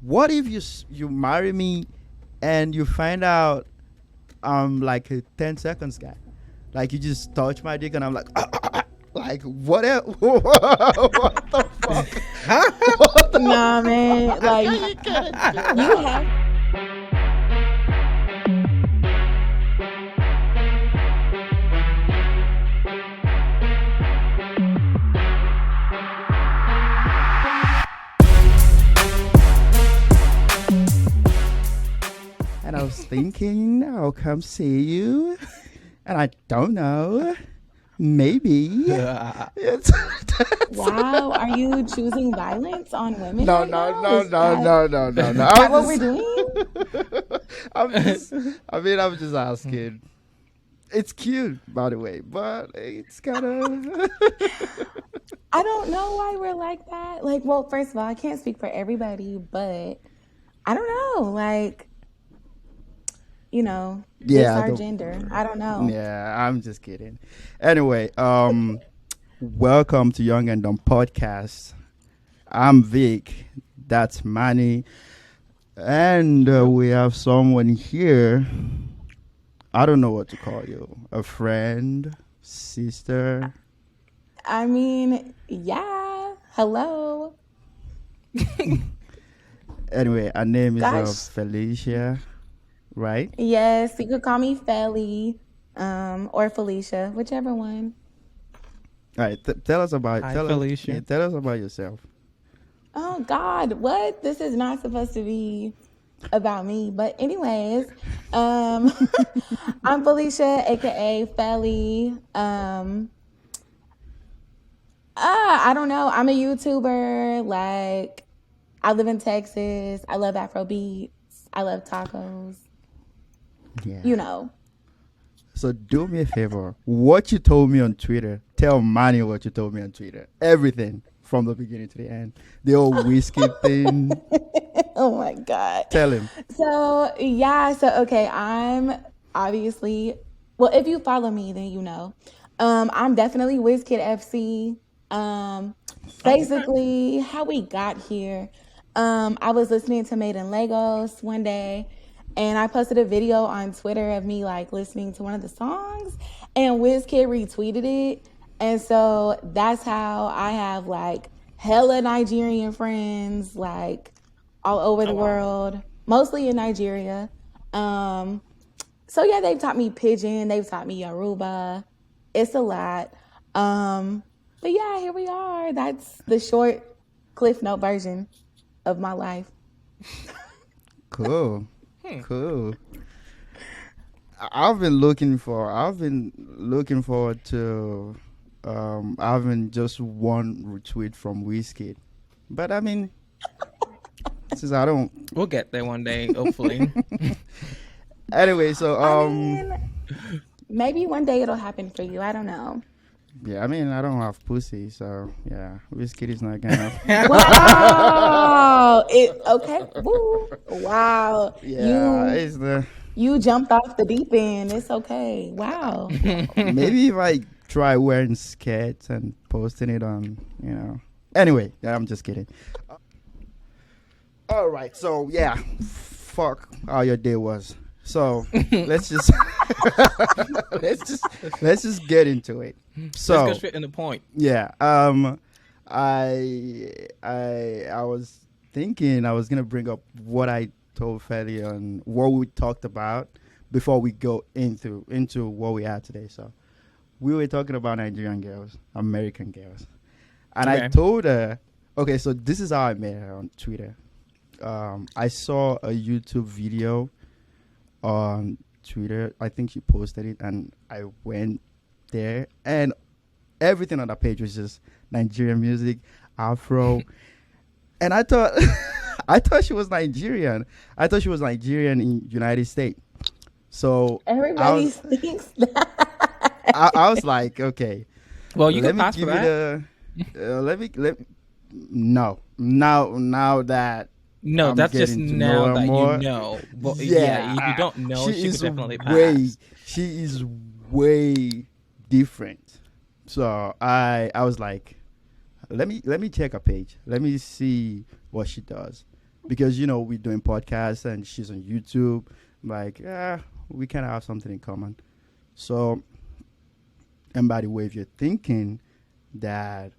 what if you marry me and you find out I'm like a 10 seconds guy? Like you just touch my dick and I'm like, like what? What the fuck? What the Nah, man. fuck? Like You couldn't do you that. have. And I was thinking, I'll come see you. And I don't know. Maybe. It's, Wow, are you choosing violence on women no, right no, now? no, Is no, that no, no, no, no. is that what we're doing? I'm just asking. It's cute, by the way, but it's kind of. I don't know why we're like that. Like, well, first of all, I can't speak for everybody, but I don't know. Like, it's Yeah, our gender. I don't know. yeah, I'm just kidding. Anyway, welcome to Young and Dumb Podcast. I'm Vic. That's Manny. And we have someone here. I don't know what to call you. A friend, sister. I mean, yeah. Hello. Anyway, her name is Gosh. Felicia, right? Yes, you could call me Feli, or Felicia, whichever one. All right. Tell us about Hi, tell us Felicia. yeah, tell us about yourself. Oh God, what? This is not supposed to be about me. But anyways, um I'm Felicia, aka Feli. I don't know. I'm a YouTuber. Like, I live in Texas. I love Afro beats. I love tacos. Yeah. You know. So do me a favor. What you told me on Twitter, tell Manny what you told me on Twitter. Everything from the beginning to the end. The old whiskey thing. Oh my God. Tell him. So yeah, so okay, I'm obviously, well, if you follow me, then you know. I'm definitely WizKid FC. Um, Okay. Basically how we got here. I was listening to Made in Lagos one day, and I posted a video on Twitter of me like listening to one of the songs, and WizKid retweeted it. And so that's how I have like hella Nigerian friends, like all over Oh the wow. world, mostly in Nigeria. Um, so yeah, they've taught me pidgin, they've taught me Yoruba. It's a lot. Um, but yeah, here we are. That's the short Cliff Note version of my life. Cool. Hmm. Cool. I've been looking forward to having just one retweet from Whiskey. But I mean, since I don't. We'll get there one day, hopefully. Anyway, so I mean, maybe one day it'll happen for you. I don't know. yeah, I mean I don't have pussy, so yeah, Whiskey is not gonna. Wow. Okay. Woo. Wow. Yeah, You it's the you jumped off the deep end. It's okay. Wow. maybe if I try wearing skirts and posting it on. Anyway, yeah, I'm just kidding. All right, so yeah, fuck how your day was. So let's just let's just get into it. Let's So go straight in the point. yeah, I was thinking I was gonna bring up what I told Feli on what we talked about before we go into what we had today. So we were talking about Nigerian girls, American girls, and I Okay. told her, okay, so this is how I met her on Twitter. I saw a YouTube video on Twitter. I think she posted it, and I went there, and everything on that page was just Nigerian music, Afro, and I thought, I thought she was Nigerian. I thought she was Nigerian in United States. So Everybody thinks I was like, okay, Well, you let can me pass for give it that. let no now that No, I'm that's just getting to know now her that more. you know. But yeah, if you Yeah, don't know, she could definitely way pass. she is way different. So I was like, let me check her page. Let me see what she does. because we're doing podcasts and she's on YouTube. Like, yeah, we kind of have something in common. So, and by the way, if you're thinking that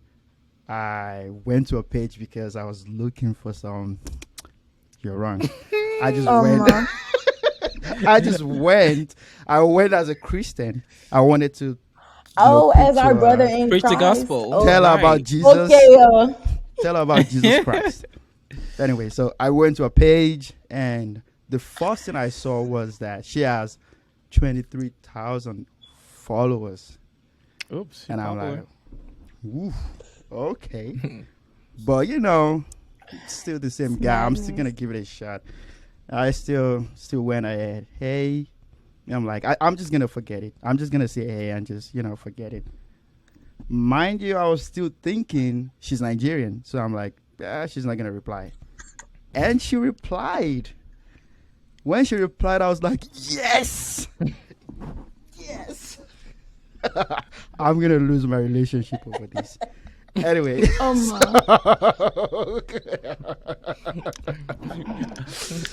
I went to a page because I was looking for some, you're wrong. I just went. I just went. I went as a Christian. I wanted to. As our brother in preach Christ. the gospel. Tell her about Jesus. Okay. Tell her about Jesus Christ. Anyway, so I went to a page, and the first thing I saw was that she has 23,000 followers. Oops. And I'm like, ooh, okay. But it's still the same guy. I'm still gonna give it a shot. I still went ahead. Hey, I'm like, I'm just gonna forget it. I'm just gonna say hey and just forget it. Mind you, I was still thinking she's Nigerian, so I'm like, she's not gonna reply. And she replied. When she replied, I was like, yes, yes. I'm gonna lose my relationship over this. Anyway, I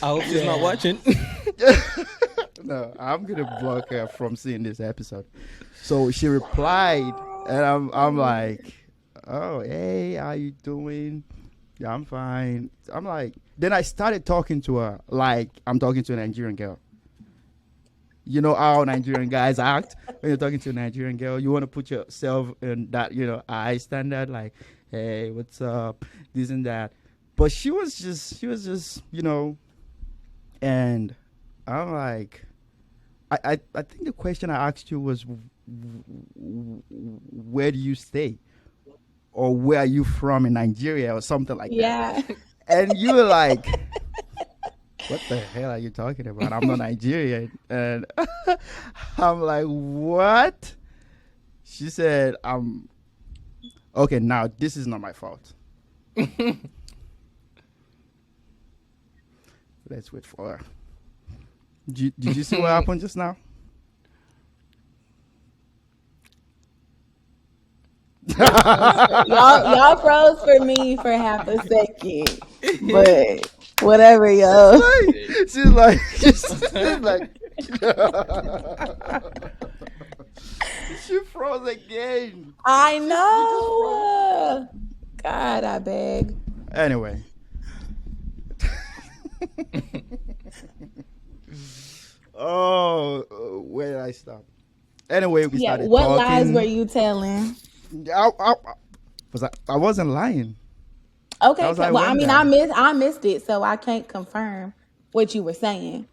hope she's not watching. No, I'm gonna block her from seeing this episode. So she replied, and I'm like, oh, hey, how you doing? Yeah, I'm fine. I'm like, then I started talking to her like I'm talking to a Nigerian girl. You know how Nigerian guys act when you're talking to a Nigerian girl. You want to put yourself in that, eye standard, like, hey, what's up, this and that. But she was just, and I'm like, I think the question I asked you was, where do you stay? Or where are you from in Nigeria or something like that? Yeah. And you were like, what the hell are you talking about? I'm not Nigerian. And I'm like, what? She said, okay, now this is not my fault. Let's wait for her. Did you see what happened just now? y'all froze for me for half a second, but whatever, yo. She's like, she froze again. I know. God, I beg. Anyway. Where did I stop? Anyway, we started what talking. lies were you telling? I wasn't lying. Okay, That was well, I mean, I missed it, so I can't confirm what you were saying.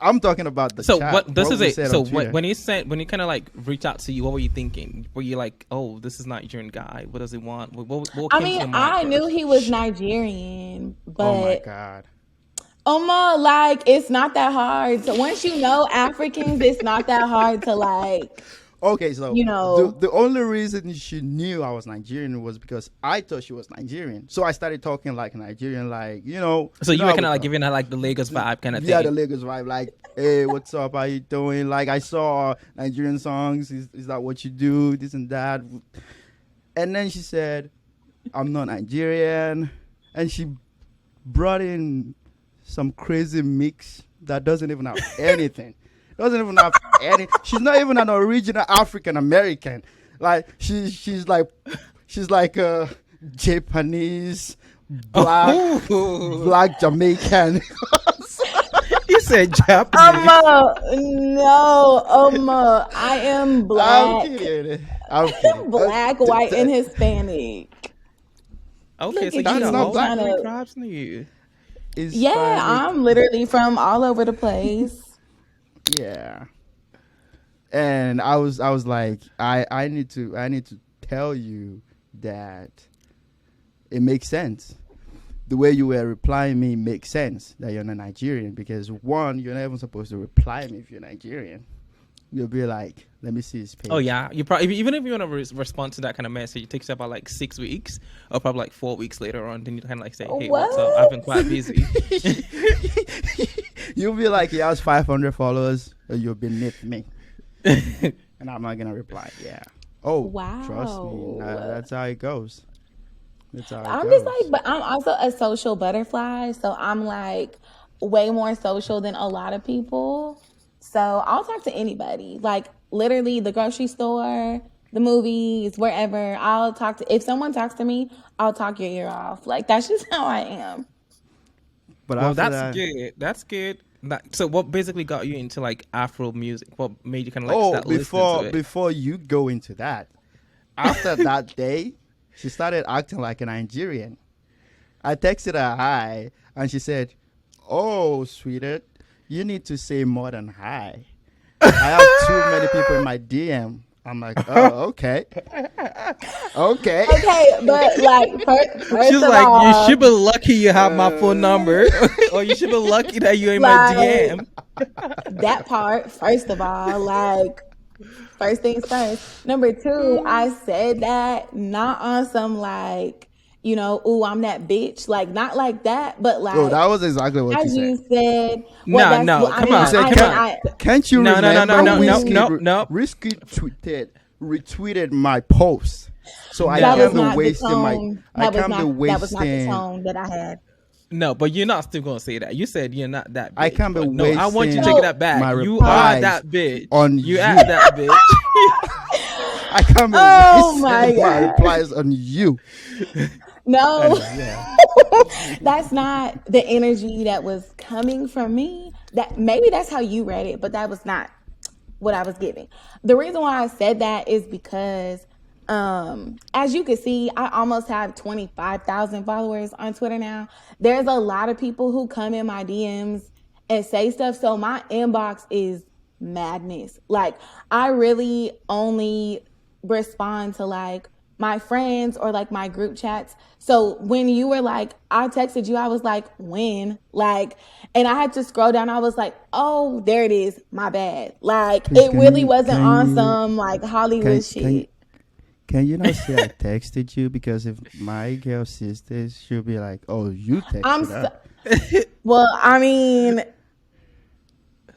I'm talking about the So chat. what? This What is we it. said So on Twitter. when he kind of like reached out to you, what were you thinking? Were you like, oh, this is Nigerian guy? What does he want? What I came to your mean, mind I first? knew he was Nigerian, but Oh my God. like, it's not that hard. So once you know Africans, it's not that hard to like. Okay, so the only reason she knew I was Nigerian was because I thought she was Nigerian. So I started talking like Nigerian, like, So you were kind of like giving her like the Lagos vibe kind of thing. Yeah, the Lagos vibe, like, hey, what's up? How you doing? Like, I saw Nigerian songs. Is that what you do? This and that. And then she said, I'm not Nigerian. And she brought in some crazy mix that doesn't even have anything. Doesn't even have any. She's not even an original African American. Like she's like a Japanese black Jamaican. You said Japanese. No, I am black. I'm kidding. Black, white, and Hispanic. Okay, so you That's know not all black. three tribes in you. Yeah, I'm literally from all over the place. Yeah. And I was like, I need to tell you that it makes sense. The way you were replying me makes sense that you're not Nigerian, because one, you're not even supposed to reply me if you're Nigerian. You'll be like, let me see his page. Oh yeah, you probably, even if you want to respond to that kind of message, it takes about like 6 weeks or probably like 4 weeks later on. Then you kind of like say, hey, what's up? I've been quite busy. You'll be like, he has 500 followers, or you'll be nip me. And I'm not gonna reply. Yeah. Oh, wow. Trust me. That's how it goes. That's how it I'm just like, goes. but I'm also a social butterfly, so I'm like way more social than a lot of people. So I'll talk to anybody, like literally the grocery store, the movies, wherever. I'll talk to, if someone talks to me, I'll talk your ear off. Like that's just how I am. But Well, after that's that, good. That's good. So, what basically got you into like Afro music? What made you kind of like oh, start listening to it? before you go into that, after that day, she started acting like a Nigerian. I texted her hi, and she said, "Oh, sweetheart, you need to say more than hi. I have too many people in my DM." I'm like, "Oh, okay, okay." Okay, but like first She's of like, you all, should be lucky you have my phone Uh, number, or you should be lucky that you're in my like DM. that part, first of all, like first things first. Number two, I said that not on some like, ooh, I'm that bitch. Like not like that, but oh, like that was exactly what you as said. you said, well, No, that's no, what I come mean. You on, said, come on. can't you No, no, no, no, remember I no, no, mean, no, no. Risky retweeted my post, so I that No. was can't be not the wasting my. tone. I can't be That was not the wasting. tone that I had. No, but you're not still gonna say that. You said you're not that I bitch. can't be But no, I want you to take wasting No, that back. my You are replies that bitch. on You you. are that bitch. I can't be oh my wasting my god, replies on you. no. Anyway, yeah. That's not the energy that was coming from me. That maybe that's how you read it, but that was not what I was giving. The reason why I said that is because as you can see, I almost have 25,000 followers on Twitter now. There's a lot of people who come in my DMs and say stuff, so my inbox is madness. Like I really only respond to like my friends or like my group chats. So when you were like, I texted you, I was like, when? Like, and I had to scroll down. I was like, oh, there it is. My bad. Like, Please, it really wasn't on some like can Hollywood can shit. can you not say I texted you, because if my girl sees this, she'll be like, "Oh, you I'm texted so, her." well, I mean,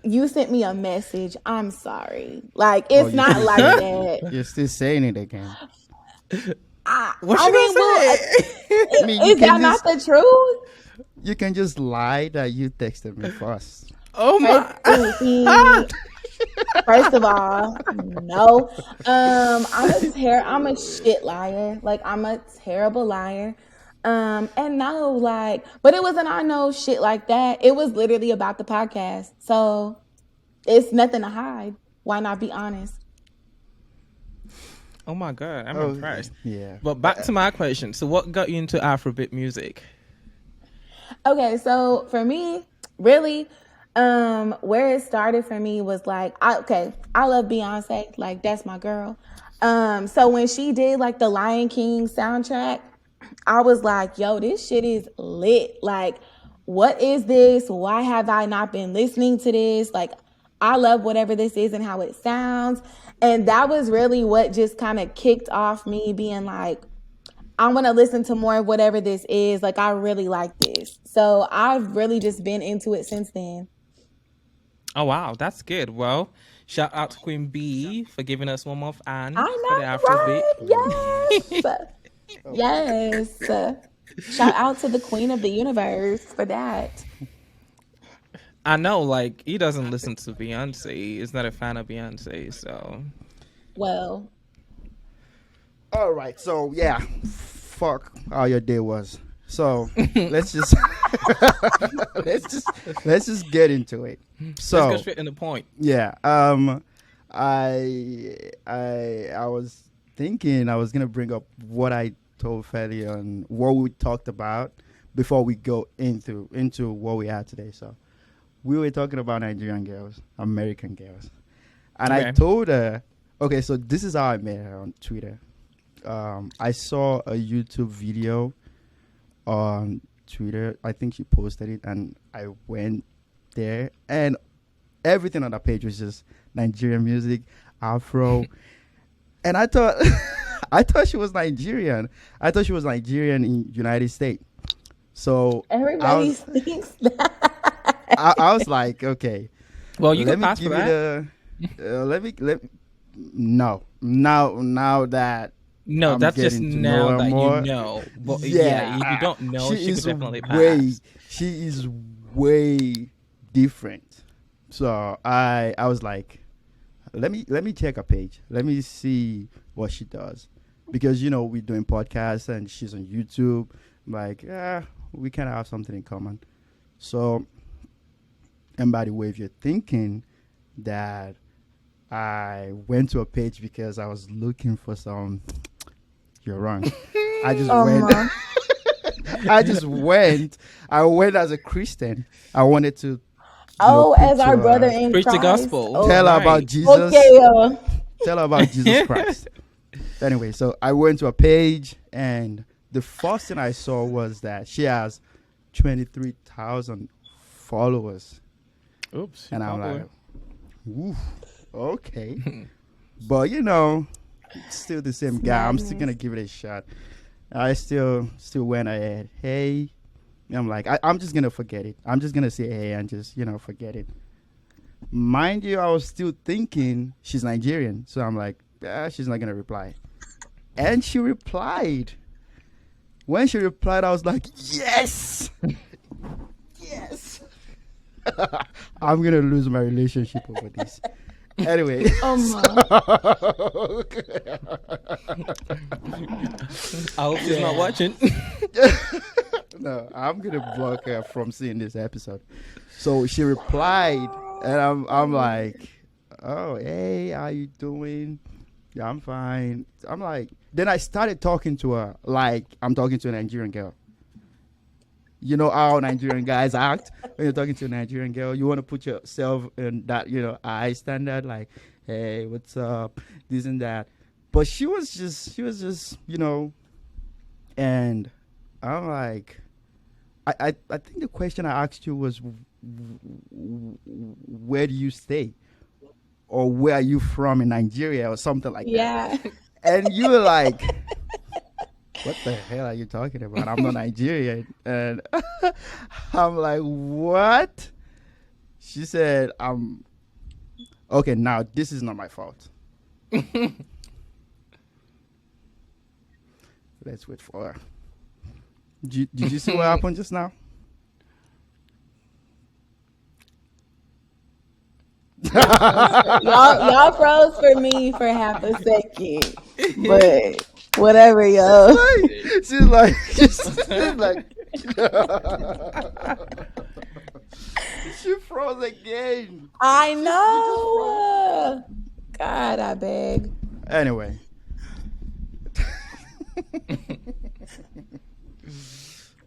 you sent me a message. I'm sorry. Like, Oh, it's not like that. you're still saying it again. What I you mean, well, gonna say? I mean, is that not the truth? you can just lie that you texted me first. Oh First, my! first of all, no. I'm a shit liar. Like I'm a terrible liar. And no, like, but it wasn't on no shit like that. It was literally about the podcast. So it's nothing to hide. Why not be honest? Oh my god, I'm Oh, impressed. yeah. But back to my question. So, what got you into Afrobeat music? Okay, so for me, really, where it started for me was like, I love Beyonce, like that's my girl. So when she did like the Lion King soundtrack, I was like, yo, this shit is lit. Like, what is this? Why have I not been listening to this? Like, I love whatever this is and how it sounds. And that was really what just kind of kicked off me being like, I'm going to listen to more of whatever this is. Like, I really like this. So I've really just been into it since then. Oh wow, that's good. Well, shout out to Queen B for giving us one more fan for the I Afrobeat. know, right? Yes. Yes. Shout out to the queen of the universe for that. I know, like he doesn't listen to Beyonce. He's not a fan of Beyonce, so Well, All right. So yeah, fuck how your day was. So let's just let's just get into it. So let's go straight in the point. yeah, I was thinking I was gonna bring up what I told Feli on what we talked about before we go into what we had today. So we were talking about Nigerian girls, American girls, and I Okay. told her, okay, so this is how I met her on Twitter. I saw a YouTube video on Twitter. I think she posted it, and I went there, and everything on that page was just Nigerian music, Afro, and I thought, I thought she was Nigerian. I thought she was Nigerian in United States. So everybody thinks that. I was like, okay, Well, you let can me pass for give that. it a, let me no, now that No, I'm that's just getting to know now her that you more. know. But yeah, if you Yeah, don't know, she she could is definitely way, pass. she is way different. So I was like, let me check her page. Let me see what she does, because we're doing podcasts and she's on YouTube. Like, yeah, we kind of have something in common. So, and by the way, if you're thinking that I went to a page because I was looking for some, you're wrong. I just went. Uh, I just went. I went as a Christian. I wanted to, oh, preach as our to brother her, in Preach the Christ. gospel, Oh, tell her about right? Jesus, okay. tell her about Jesus Christ. Anyway, so I went to a page, and the first thing I saw was that she has 23,000 followers, Oops, and I'm popular. like, ooh, okay, but it's still the same It's guy. I'm still madness. gonna give it a shot. I still went ahead. Hey, I'm like, I'm just gonna forget it. I'm just gonna say hey and just forget it. Mind you, I was still thinking she's Nigerian, so I'm like, she's not gonna reply. And she replied. When she replied, I was like, yes, yes. I'm gonna lose my relationship over this. Anyway, I hope she's not watching. no, I'm gonna block her from seeing this episode. So she replied, and I'm like, oh hey, how you doing? Yeah, I'm fine. I'm like, then I started talking to her like I'm talking to a Nigerian girl. You know how Nigerian guys act when you're talking to a Nigerian girl. You want to put yourself in that, eye standard, like, hey, what's up, this and that. But she was just, and I'm like, I think the question I asked you was, where do you stay? Or where are you from in Nigeria or something like that? Yeah. And you were like, what the hell are you talking about? I'm not Nigerian. And I'm like, what? She said, okay, now this is not my fault. Let's wait for her. Did you see what happened just now? Y'all froze for me for half a second. But whatever, yo. She's like, she's like, she froze again. I know. God, I beg. Anyway.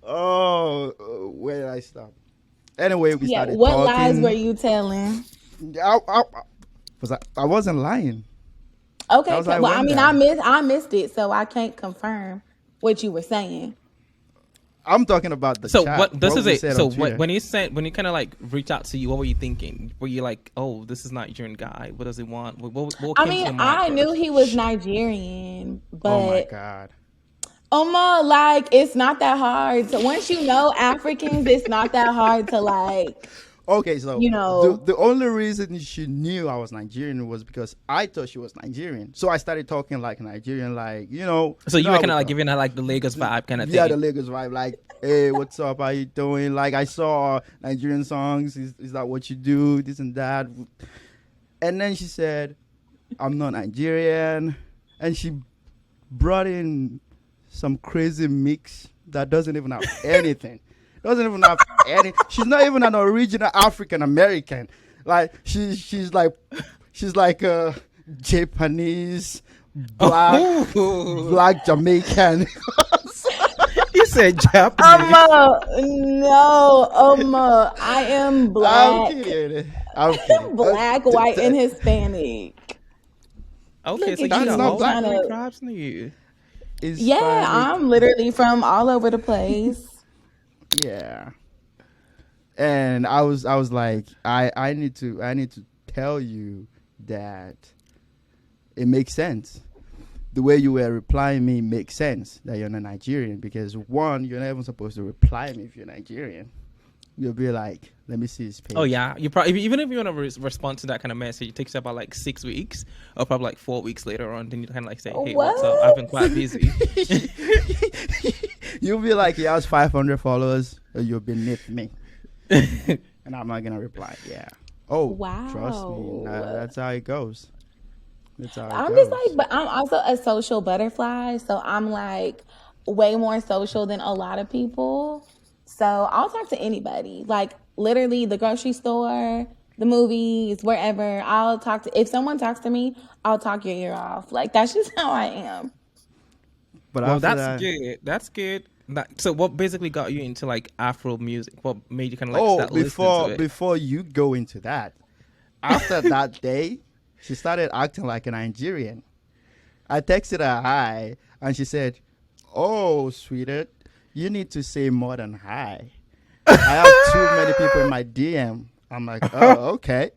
Where did I stop? Anyway, we Yeah, started what talking. lies were you telling? I wasn't lying. Okay, That was how I well, I went mean, there. I missed it, so I can't confirm what you were saying. I'm talking about the So chat. what? This what is we it. said So on Twitter. when he kind of like reached out to you, what were you thinking? Were you like, oh, this is Nigerian guy. What does he want? What I came to mean, your mind I knew first? he was Nigerian, Oh my but God. like it's not that hard. So once you know Africans, it's not that hard to like, Okay, so you the know. the only reason she knew I was Nigerian was because I thought she was Nigerian. So I started talking like Nigerian, like So you how were we kind of like talk. giving her like the Lagos vibe kind of Yeah, the thing. Lagos vibe, like, hey, what's up? How you doing? Like, I saw Nigerian songs. Is that what you do? This and that. And then she said, I'm not Nigerian. And she brought in some crazy mix that doesn't even have anything. Doesn't even have any. She's not even an original African American. Like, she's like a Japanese, Oh, black Jamaican. you said Japanese. No, I am I'm black. kidding. I'm kidding. Black, white, and Hispanic. Okay, Look so at you That's got you not all black. trying three to. tribes in you. Yeah, Hispanic. I'm literally from all over the place. Yeah. And I was like, I need to tell you that it makes sense. The way you were replying me makes sense that you're not Nigerian, because one, you're not even supposed to reply me if you're Nigerian. You'll be like, Let me see his page. Oh yeah, you probably even if you want to respond to that kind of message, it takes about like 6 weeks, or probably like 4 weeks later on. Then you kind of like say, "Hey, what's up? I've been quite busy." You'll be like, he has 500 followers, or you'll be beneath me, and I'm not gonna reply. Yeah. Oh, wow. Trust me. That's how it goes. I'm just like, but I'm also a social butterfly, so I'm like way more social than a lot of people. So I'll talk to anybody, like literally the grocery store, the movies, wherever. I'll talk to, if someone talks to me, I'll talk your ear off. Like that's just how I am. But well, that's good. That's good. So what basically got you into like Afro music? What made you kind of like start listening to it? Before you go into that, after that day, she started acting like a Nigerian. I texted her hi, and she said, "Oh, sweetheart, you need to say more than hi. I have too many people in my DM." I'm like, "Oh, okay,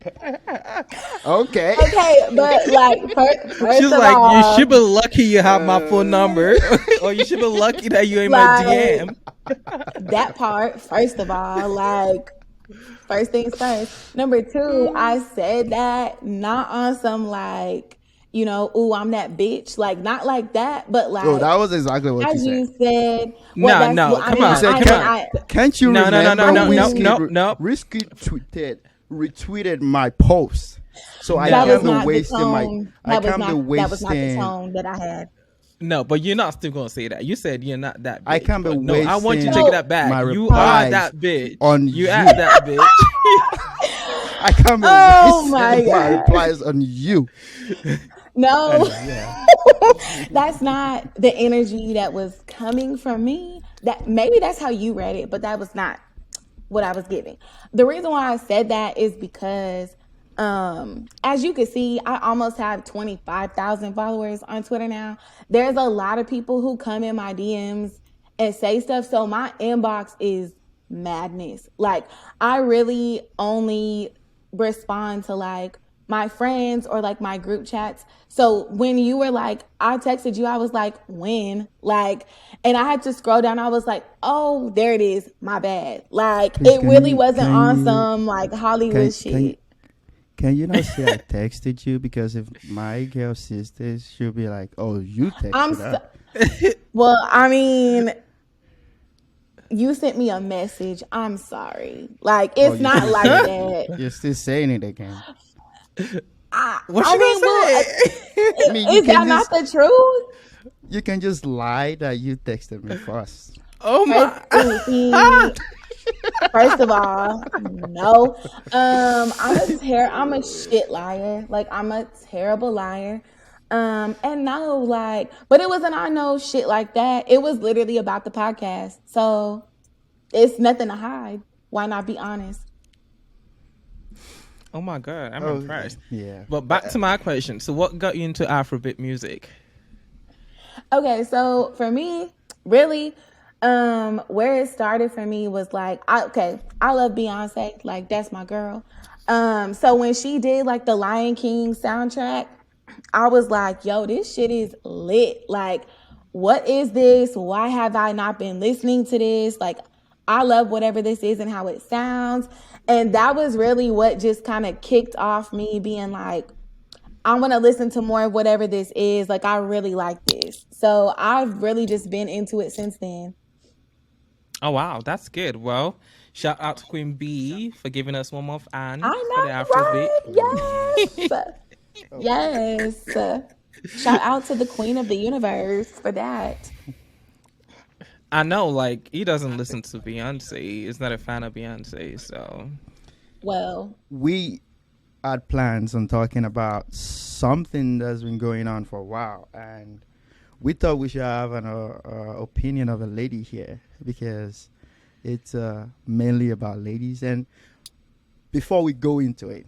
okay." Okay, but like, first She's of like, all, you should be lucky you have my phone number, or you should be lucky that you're in my DM. That part, first of all, like. First things first. Number two, I said that not on some like, ooh, I'm that bitch. Like not like that, but like. Oh, that was exactly what you as said. you said. No, come on. Can't you No, remember? No. Risky retweeted my post, so I that can't was not be wasting the my. tone. I can't be That was not the wasting. tone that I had. No, but you're not still gonna say that. You said you're not that bitch. I can't be no, wasting. I want you to take that back. You are that bitch. On you are that bitch. I can't be wasting my replies on you. No, that's not the energy that was coming from me. That maybe that's how you read it, but that was not what I was giving. The reason why I said that is because, as you can see, I almost have 25,000 followers on Twitter now. There's a lot of people who come in my DMs and say stuff. So my inbox is madness. Like I really only respond to like my friends or like my group chats. So when you were like, I texted you, I was like, when? Like, and I had to scroll down. I was like, oh, there it is. My bad. Like, it really wasn't on some like Hollywood shit. Can you not say I texted you? Because if my girl sees this, she'll be like, oh, you texted her. Well, I mean, you sent me a message. I'm sorry. Like, it's not like that. You're still saying it again. What should I say? Is that not the truth? You can just lie that you texted me first. Oh my! First of all, no. I'm a shit liar. Like I'm a terrible liar. And no, like, but it wasn't on no shit like that. It was literally about the podcast. So it's nothing to hide. Why not be honest? Oh my God, I'm impressed. Yeah. But back to my question. So what got you into Afrobeat music? Okay, so for me, really, where it started for me was like, I love Beyonce. Like that's my girl. So when she did like the Lion King soundtrack, I was like, yo, this shit is lit. Like, what is this? Why have I not been listening to this? Like, I love whatever this is and how it sounds. And that was really what just kind of kicked off me being like, I want to listen to more of whatever this is. Like, I really like this. So I've really just been into it since then. Oh, wow. That's good. Well, shout out to Queen B for giving us one more fan for the Afrobeat. Right? Yes. Yes. Shout out to the Queen of the Universe for that. I know, like, he doesn't listen to Beyonce. He's not a fan of Beyonce, so. Well. We had plans on talking about something that's been going on for a while, and we thought we should have an opinion of a lady here because it's mainly about ladies. And before we go into it,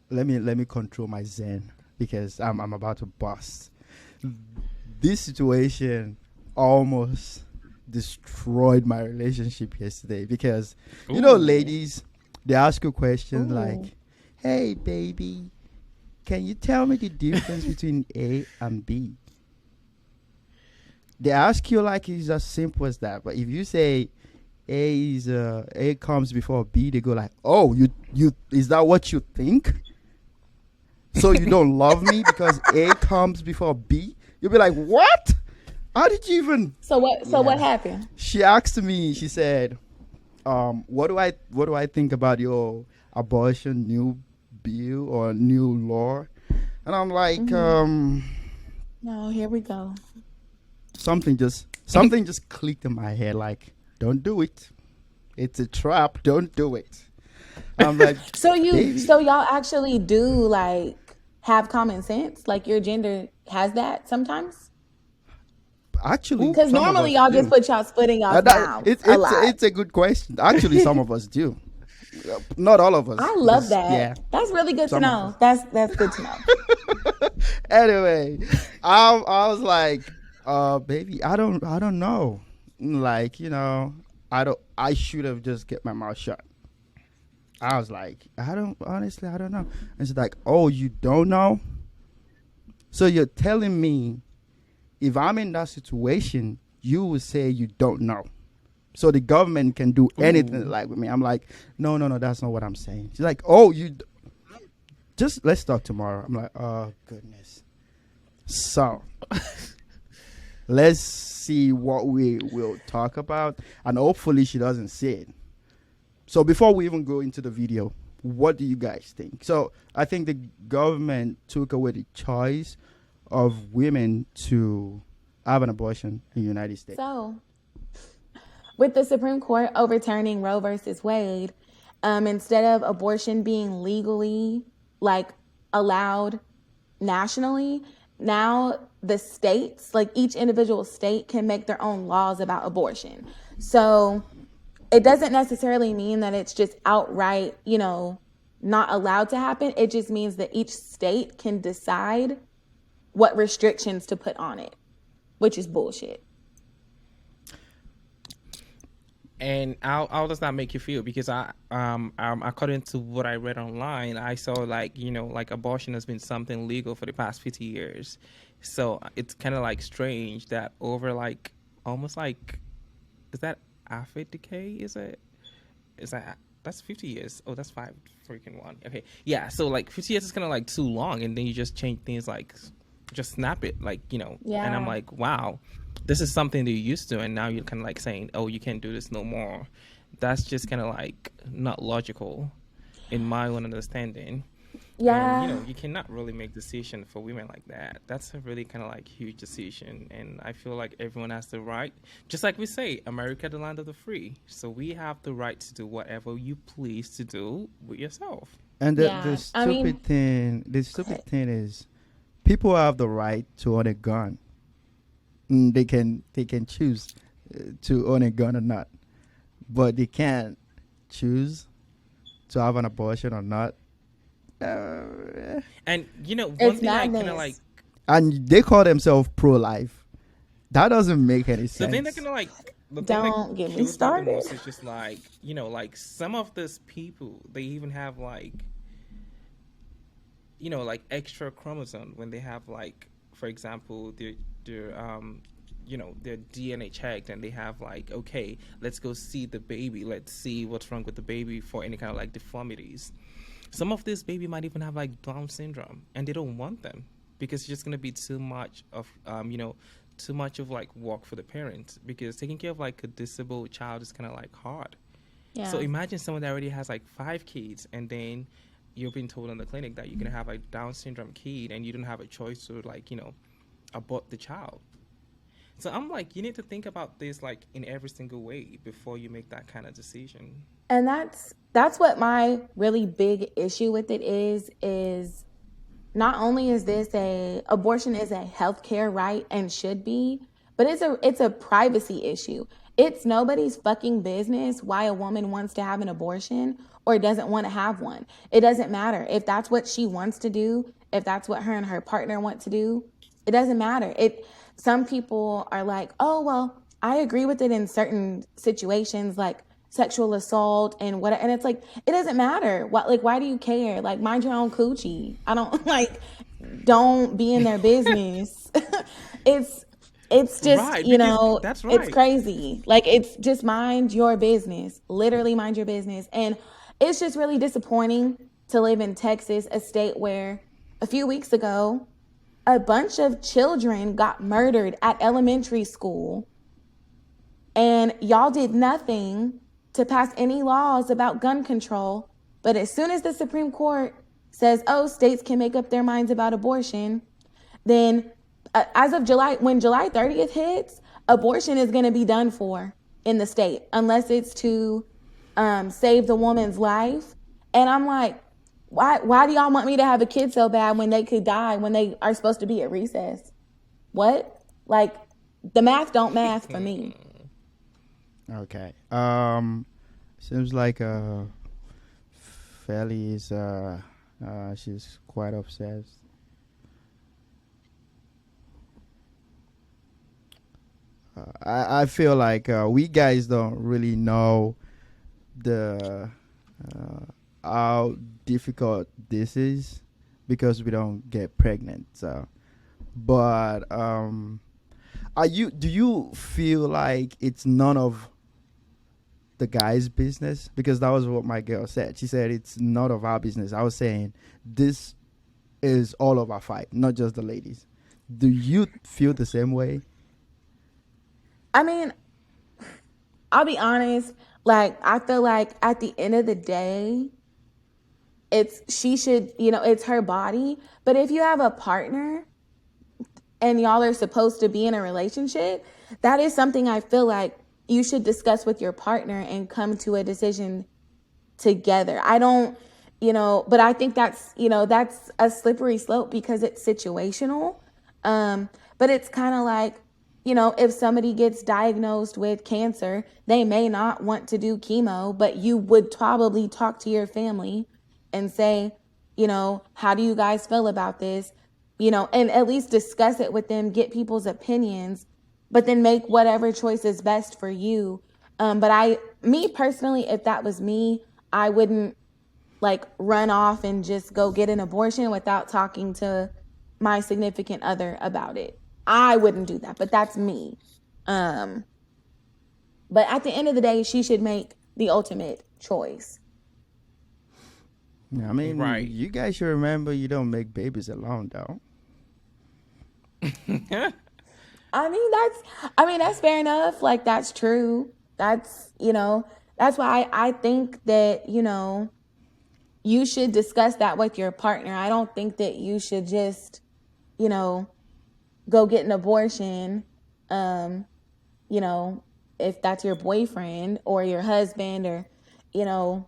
let me control my zen because I'm about to bust. This situation almost destroyed my relationship yesterday because ladies, they ask you questions like, hey baby, can you tell me the difference between A and B? they ask you like it's as simple as that. But if you say A comes before B, they go like, oh, you is that what you think? So you don't love me because A comes before B? You'll be like, what? How did you even? So what? So what happened? She asked me. She said, what do I think about your abortion new bill or new law? And I'm like, No, here we go. something just clicked in my head. Like, don't do it. It's a trap. Don't do it. I'm like, So baby. so y'all actually do like have common sense? Like your gender has that sometimes? Actually, Because some of normally us y'all do. just put y'all splitting y'all mouths a lot. It's a good question. Actually, some of us do. Not all of us. I love because, that. Yeah. That's really good to Some of know. us. That's good to know. Anyway, I was like, baby, I don't know. Like, I should have just kept my mouth shut. I was like, I don't know. And she's like, oh, you don't know? So you're telling me if I'm in that situation, you would say you don't know. So the government can do anything like with me. I'm like, no, that's not what I'm saying. She's like, oh, just let's talk tomorrow. I'm like, oh goodness. So let's see what we will talk about, and hopefully she doesn't see it. So before we even go into the video, what do you guys think? So I think the government took away the choice of women to have an abortion in the United States. So, with the Supreme Court overturning Roe versus Wade, instead of abortion being legally like allowed nationally, now the states, like each individual state, can make their own laws about abortion. So it doesn't necessarily mean that it's just outright, not allowed to happen. It just means that each state can decide what restrictions to put on it, which is bullshit. And how does that make you feel? Because according to what I read online, I saw like abortion has been something legal for the past 50 years. So it's kind of like strange that over like almost like, is that after decay? Is that that's 50 years? Oh, that's 5 freaking one. Okay, yeah. So like 50 years is kind of like too long, and then you just change things like just snap it, like Yeah. And I'm like, wow. This is something that you're used to, and now you're kind of like saying, oh, you can't do this no more. That's just kind of like not logical in my own understanding. Yeah. And, you cannot really make decision for women like that. That's a really kind of like huge decision. And I feel like everyone has the right, just like we say, America, the land of the free. So we have the right to do whatever you please to do with yourself. And the stupid thing is, people have the right to own a gun. They can choose to own a gun or not, but they can't choose to have an abortion or not. And one It's thing I kind madness. of like, And they call themselves pro-life. That doesn't make any the sense. thing that kind of like, Don't get me kills the started. most is just like, like some of these people, they even have like, like extra chromosome when they have like, for example, their their DNA checked, and they have like, okay, let's go see the baby. Let's see what's wrong with the baby for any kind of like deformities. Some of this baby might even have like Down syndrome, and they don't want them because it's just gonna be too much of too much of like work for the parents, because taking care of like a disabled child is kind of like hard. Yeah. So imagine someone that already has like 5 kids, and then you're being told in the clinic that you're gonna have a Down syndrome kid, and you don't have a choice to like abort the child. So I'm like, you need to think about this like in every single way before you make that kind of decision. And that's what my really big issue with it is not only is this abortion is a healthcare right and should be, but it's a privacy issue. It's nobody's fucking business why a woman wants to have an abortion or doesn't want to have one. It doesn't matter. If that's what she wants to do, if that's what her and her partner want to do, it doesn't matter. Some people are like, oh, well, I agree with it in certain situations, like sexual assault and what, and it's like, it doesn't matter. Why do you care? Like, mind your own coochie. I don't don't be in their business. it's just, Right, because that's it's right. crazy. Like, it's just mind your business, literally mind your business. And it's just really disappointing to live in Texas, a state where a few weeks ago, a bunch of children got murdered at elementary school, and y'all did nothing to pass any laws about gun control. But as soon as the Supreme Court says, oh, states can make up their minds about abortion, then as of July, when July 30th hits, abortion is going to be done for in the state, unless it's to save the woman's life. And I'm like, why do y'all want me to have a kid so bad when they could die when they are supposed to be at recess? What? Like, the math don't math for me. Okay. Seems like FELI is she's quite obsessed. I feel like we guys don't really know the how difficult this is because we don't get pregnant. So, but are you? Do you feel like it's none of the guy's business? Because that was what my girl said. She said it's none of our business. I was saying this is all of our fight, not just the ladies. Do you feel the same way? I mean, I'll be honest. Like, I feel like at the end of the day, she should, it's her body. But if you have a partner and y'all are supposed to be in a relationship, that is something I feel like you should discuss with your partner and come to a decision together. I don't, but I think that's a slippery slope because it's situational. But it's kind of like, if somebody gets diagnosed with cancer, they may not want to do chemo, but you would probably talk to your family and say, how do you guys feel about this? And at least discuss it with them, get people's opinions, but then make whatever choice is best for you. But me personally, if that was me, I wouldn't like run off and just go get an abortion without talking to my significant other about it. I wouldn't do that, but that's me. Um, but at the end of the day, she should make the ultimate choice. Yeah, I mean, Right. you guys should remember you don't make babies alone, though. That's fair enough. Like, that's true. That's why I think that, you should discuss that with your partner. I don't think that you should just, go get an abortion, you know, if that's your boyfriend or your husband or, you know,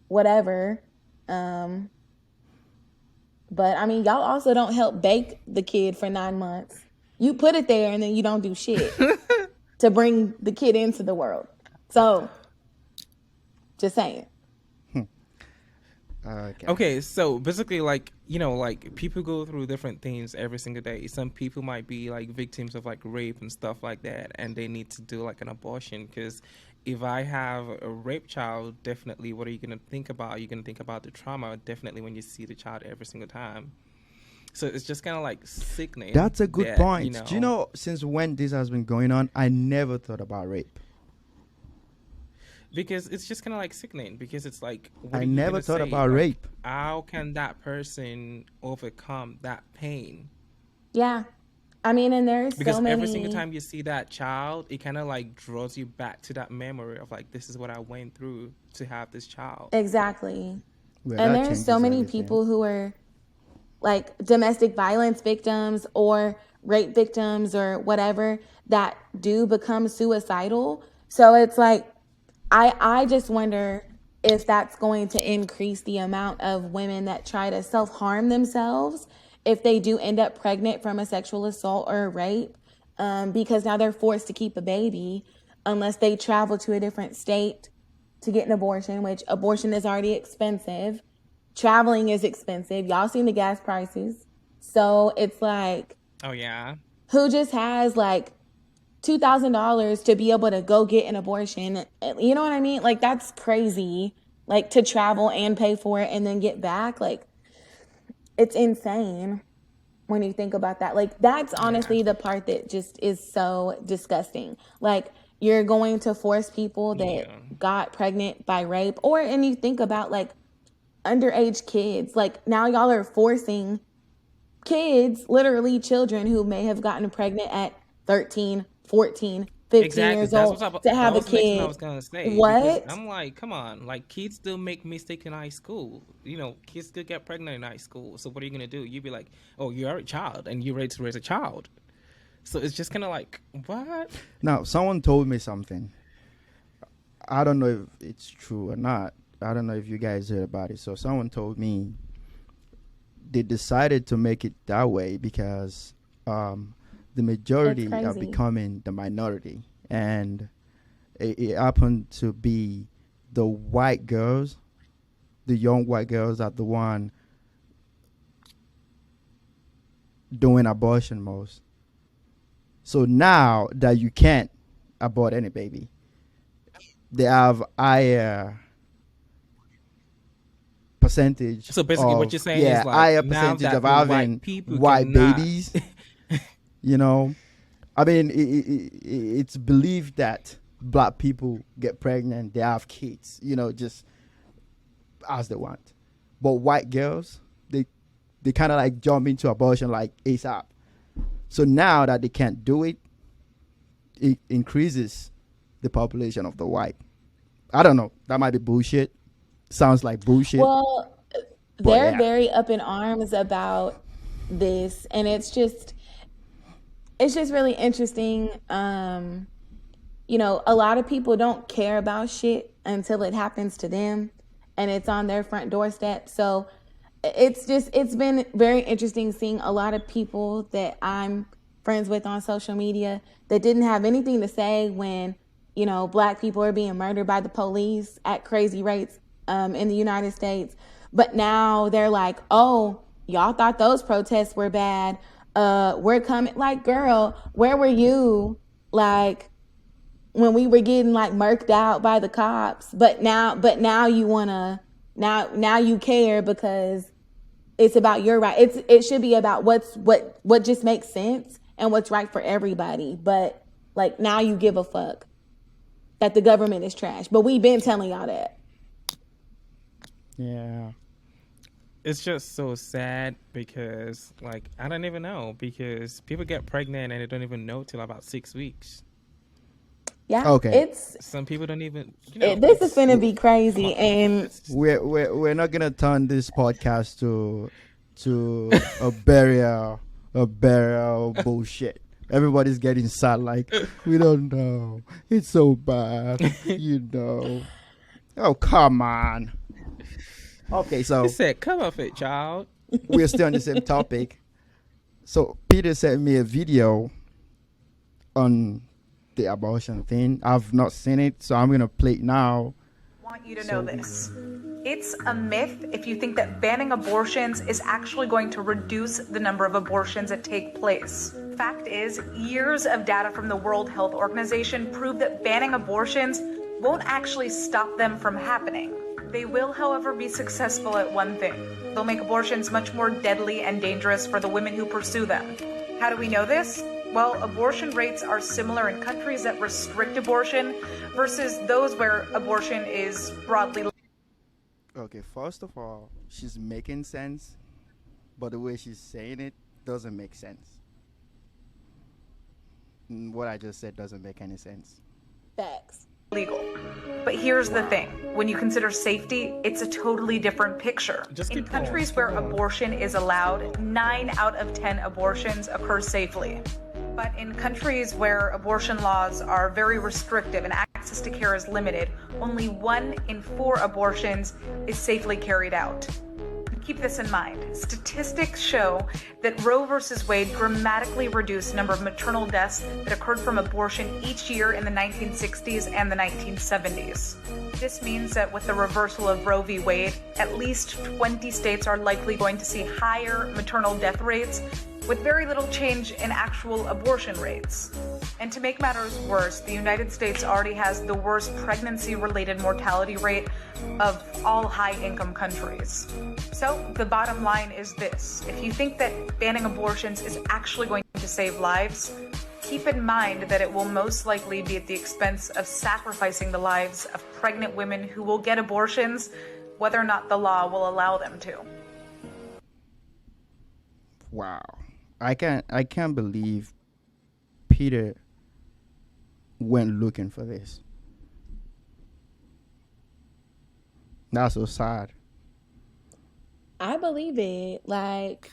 whatever. Um, but I mean, y'all also don't help bake the kid for 9 months. You put it there and then you don't do shit to bring the kid into the world. So, just saying. Okay. Okay, so basically, like, like people go through different things every single day. Some people might be like victims of like rape and stuff like that, and they need to do like an abortion. Because if I have a rape child, definitely, what are you gonna think about? You're gonna think about the trauma, definitely, when you see the child every single time. So it's just kind of like sickening. That's a good That point. Do you know since when this has been going on? I never thought about rape. because it's just kind of like sickening. Because it's like, what I are you never gonna thought say? about Like, rape. how can that person overcome that pain? Yeah. I mean, and there's so Because every single many. time you see that child, it kind of like draws you back to that memory of like, this is what I went through to have this child. Exactly. Well, And that there's so changes many everything. people who are like domestic violence victims or rape victims or whatever that do become suicidal. So it's like I just wonder if that's going to increase the amount of women that try to self-harm themselves if they do end up pregnant from a sexual assault or a rape, because now they're forced to keep a baby unless they travel to a different state to get an abortion, which abortion is already expensive. Traveling is expensive. Y'all seen the gas prices. So it's like, Oh, yeah. who just has like $2,000 to be able to go get an abortion? You know what I mean? Like, that's crazy. Like, to travel and pay for it and then get back. Like, it's insane. when you think about that. Like, that's honestly the part that just is so disgusting. Like, you're going to force people that Yeah. got pregnant by rape, and you think about like underage kids. Like, now y'all are forcing kids, literally children who may have gotten pregnant at 13, 14, 15 Exactly. years old to That have a was the next thing I kid. was gonna say, because What? I'm like, come on, like kids still make mistakes in high school. You know, kids still get pregnant in high school. So what are you gonna do? You'd be like, oh, you're a child and you're ready to raise a child. So it's just kind of like, what? Now, someone told me something. I don't know if it's true or not. I don't know if you guys heard about it. So someone told me they decided to make it that way because the That's majority are crazy. becoming the minority, and it happened to be the white girls, the young white girls, are the one doing abortion most. So now that you can't abort any baby, they have higher percentage So basically, what of you're saying is like higher now percentage of that the white having people white cannot. babies. You know, I mean, it's believed that black people get pregnant, they have kids, you know, just as they want. But white girls, they kind of like jump into abortion like ASAP. So now that they can't do it, it increases the population of the white. I don't know. That might be bullshit. Sounds like bullshit, Well, but they're yeah. very up in arms about this, and it's just really interesting. A lot of people don't care about shit until it happens to them and it's on their front doorstep. So it's been very interesting seeing a lot of people that I'm friends with on social media that didn't have anything to say when, black people are being murdered by the police at crazy rates in the United States. But now they're like, oh, y'all thought those protests were bad. We're coming. Like, girl, where were you? Like, when we were getting like murked out by the cops, but now you wanna, now you care because it's about your right. It should be about what just makes sense and what's right for everybody. But like, now you give a fuck that the government is trash. But we've been telling y'all that. Yeah. It's just so sad because, like, I don't even know, because people get pregnant and they don't even know till about 6 weeks. Yeah, Okay. Some people don't even, this is it's gonna be come crazy. on. And It's just, We're not gonna turn this podcast to a burial bullshit. Everybody's getting sad like we don't know. It's so bad, you know. Oh come on. Okay, he so said, "Come off it, child." we're still on the same topic. So Peter sent me a video on the abortion thing. I've not seen it, so I'm gonna play it now. Want you to know this. It's a myth if you think that banning abortions is actually going to reduce the number of abortions that take place. Fact is, years of data from the World Health Organization prove that banning abortions won't actually stop them from happening. They will, however, be successful at one thing. They'll make abortions much more deadly and dangerous for the women who pursue them. How do we know this? Well, abortion rates are similar in countries that restrict abortion versus those where abortion is broadly. Okay, first of all, she's making sense, but the way she's saying it doesn't make sense. What I just said doesn't make any sense. facts. Legal. But here's the thing. When you consider safety, it's a totally different picture. Just In keep going, countries keep where going. abortion is allowed, 9 out of 10 abortions occur safely. But in countries where abortion laws are very restrictive and access to care is limited, only 1 in 4 abortions is safely carried out. Keep this in mind. Statistics show that Roe versus Wade dramatically reduced the number of maternal deaths that occurred from abortion each year in the 1960s and the 1970s. This means that with the reversal of Roe v. Wade, at least 20 states are likely going to see higher maternal death rates with very little change in actual abortion rates. And to make matters worse, the United States already has the worst pregnancy-related mortality rate of all high-income countries. So, the bottom line is this: if you think that banning abortions is actually going to save lives, keep in mind that it will most likely be at the expense of sacrificing the lives of pregnant women who will get abortions, whether or not the law will allow them to. Wow. I can't believe Peter went looking for this. That's so sad. I believe it. Like,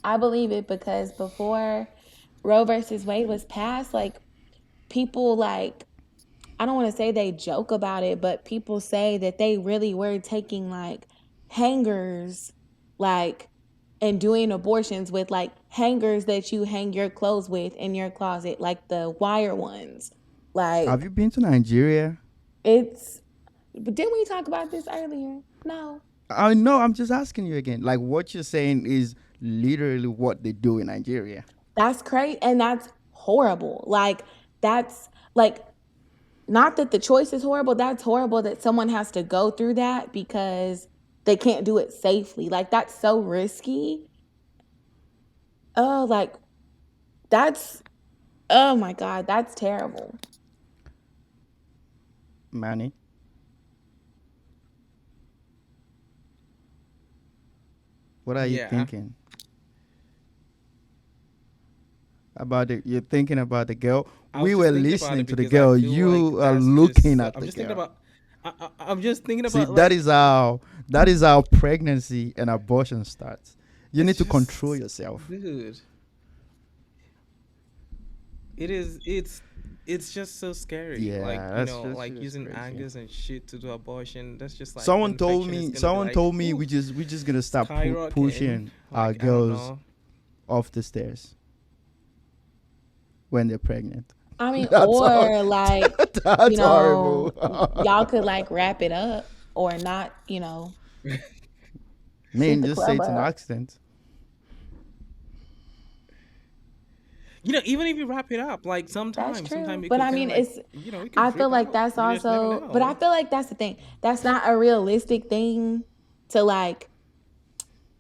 I believe it because before Roe versus Wade was passed, like, people, like, I don't want to say they joke about it, but people say that they really were taking like hangers, like, and doing abortions with like hangers that you hang your clothes with in your closet, like the wire ones. Have Like, you been to Nigeria? it's, but didn't we talk about this earlier? No. I know. I'm just asking you again. Like what you're saying is literally what they do in Nigeria. That's crazy. And that's horrible. Like, that's like, not that the choice is horrible. That's horrible that someone has to go through that because they can't do it safely. Like, that's so risky. Oh, like, that's, oh my God, that's terrible. Manny, what are you Yeah, thinking about it? You're thinking about the girl. I was We just were thinking about listening it to the because I girl. feel like You are that's just. looking at I'm the just thinking girl. about. I'm just thinking See, about like that is how pregnancy and abortion starts. You it's need to control just, yourself. dude. It is. It's just so scary. Like Yeah, you that's know, like just using crazy. angers and shit to do abortion. That's just like the Someone told infection is me. gonna be Someone like, told me ooh, we just gonna start skyrocketing. pushing our Like I don't girls know. off the stairs when they're pregnant. I mean, That's all. or like, That's horrible. y'all could like wrap it up or not, shoot Man, the just say club it's an up. accident. You know, even if you wrap it up, like That's sometimes true. it But could I kind of mean, like, you know, it could I feel drip like out. that's You just never also, but I know. feel like that's the thing. That's not a realistic thing to like,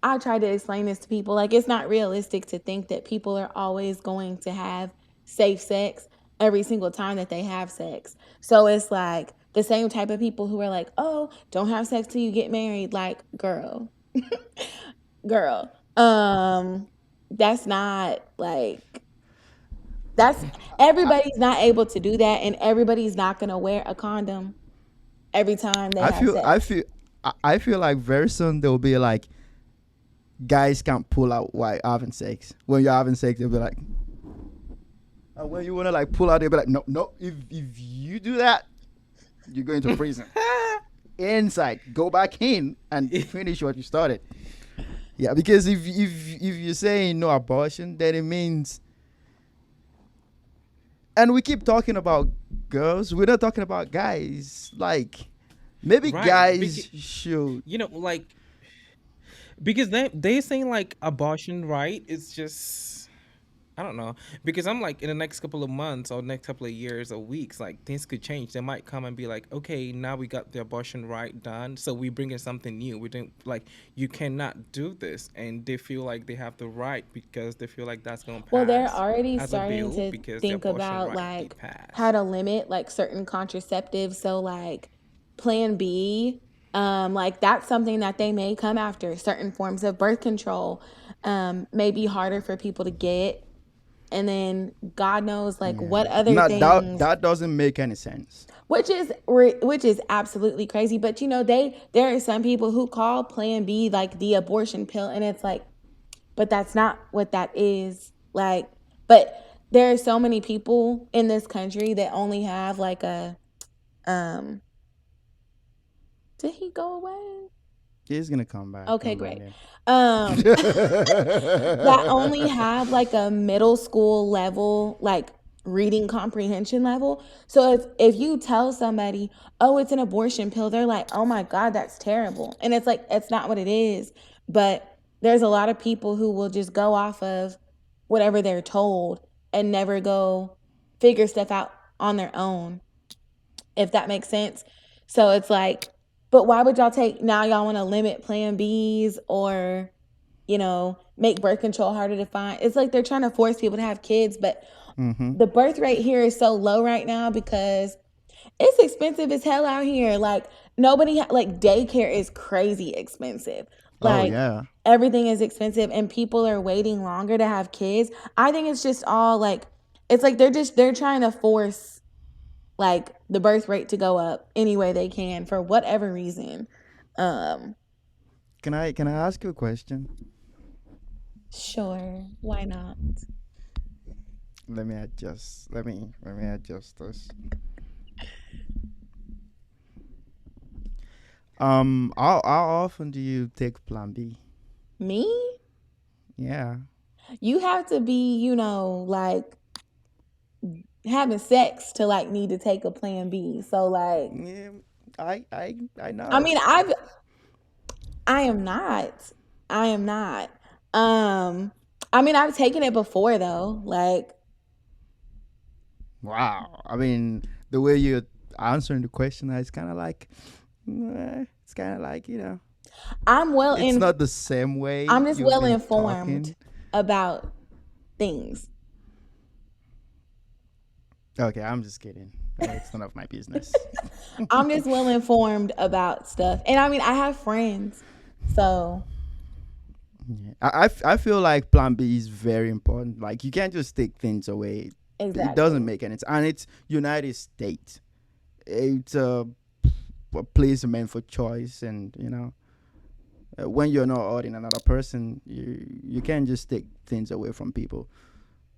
I try to explain this to people. Like, it's not realistic to think that people are always going to have safe sex every single time that they have sex. So it's like the same type of people who are like, oh, don't have sex till you get married. Like, girl, that's not like, that's, everybody's not able to do that. And everybody's not going to wear a condom every time they I have feel. sex. I feel like very soon they'll be like guys can't pull out while having sex. When you're having sex, they'll be like, and when you wanna like pull out, they'll be like, no, no. If you do that, you're going to prison. Inside, go back in and finish what you started. Yeah, because if you're saying no abortion, then it means, and we keep talking about girls. We're not talking about guys. Like maybe Right. guys should. You know, like because they saying like abortion right, it's just I don't know, because I'm like in the next couple of months or next couple of years or weeks, like things could change. They might come and be like, okay, now we got the abortion right done, so we bring in something new. We didn't like you cannot do this, and they feel like they have the right because they feel like that's gonna Well, they're pass already as a starting bill to because the think abortion about right like did how pass. to limit like certain contraceptives. So like Plan B, like that's something that they may come after. Certain forms of birth control, may be harder for people to get, and then God knows like Yeah, what other no, things, that doesn't make any sense. which is absolutely crazy. But there are some people who call Plan B like the abortion pill, and it's like, but that's not what that is. Like, but there are so many people in this country that only have like a um did he go away? He's gonna come back. Okay, Don't mind great. him. That only have like a middle school level, like reading comprehension level. So if you tell somebody, "Oh, it's an abortion pill," they're like, "Oh my God, that's terrible." And it's like it's not what it is. But there's a lot of people who will just go off of whatever they're told and never go figure stuff out on their own, if that makes sense. So it's like But why would y'all take now? Y'all want to limit Plan Bs or, make birth control harder to find? It's like they're trying to force people to have kids, but Mm-hmm. the birth rate here is so low right now because it's expensive as hell out here. Like like daycare is crazy expensive. Oh Like yeah. everything is expensive and people are waiting longer to have kids. I think it's just all like it's like they're trying to force like the birth rate to go up any way they can for whatever reason. Um Can I ask you a question? sure, why not? Let me adjust. Let me adjust this. How often do you take Plan B? Me? Yeah. You have to be, like having sex to like need to take a plan B. So like Yeah. I I know. mean, I am not. I am not. Um, I mean, I've taken it before though. Like, Wow. I mean, the way you're answering the question, it's kind of like, it's kind of like I'm well it's in. not the same way I'm just you've well been informed talking. about things. Okay, I'm just kidding. It's none of my business. I'm just well informed about stuff, and I mean, I have friends, so Yeah. I feel like Plan B is very important. Like you can't just take things away. It doesn't exactly. make any sense. And it's United States. It's a place meant for choice, and when you're not hurting another person, you can't just take things away from people.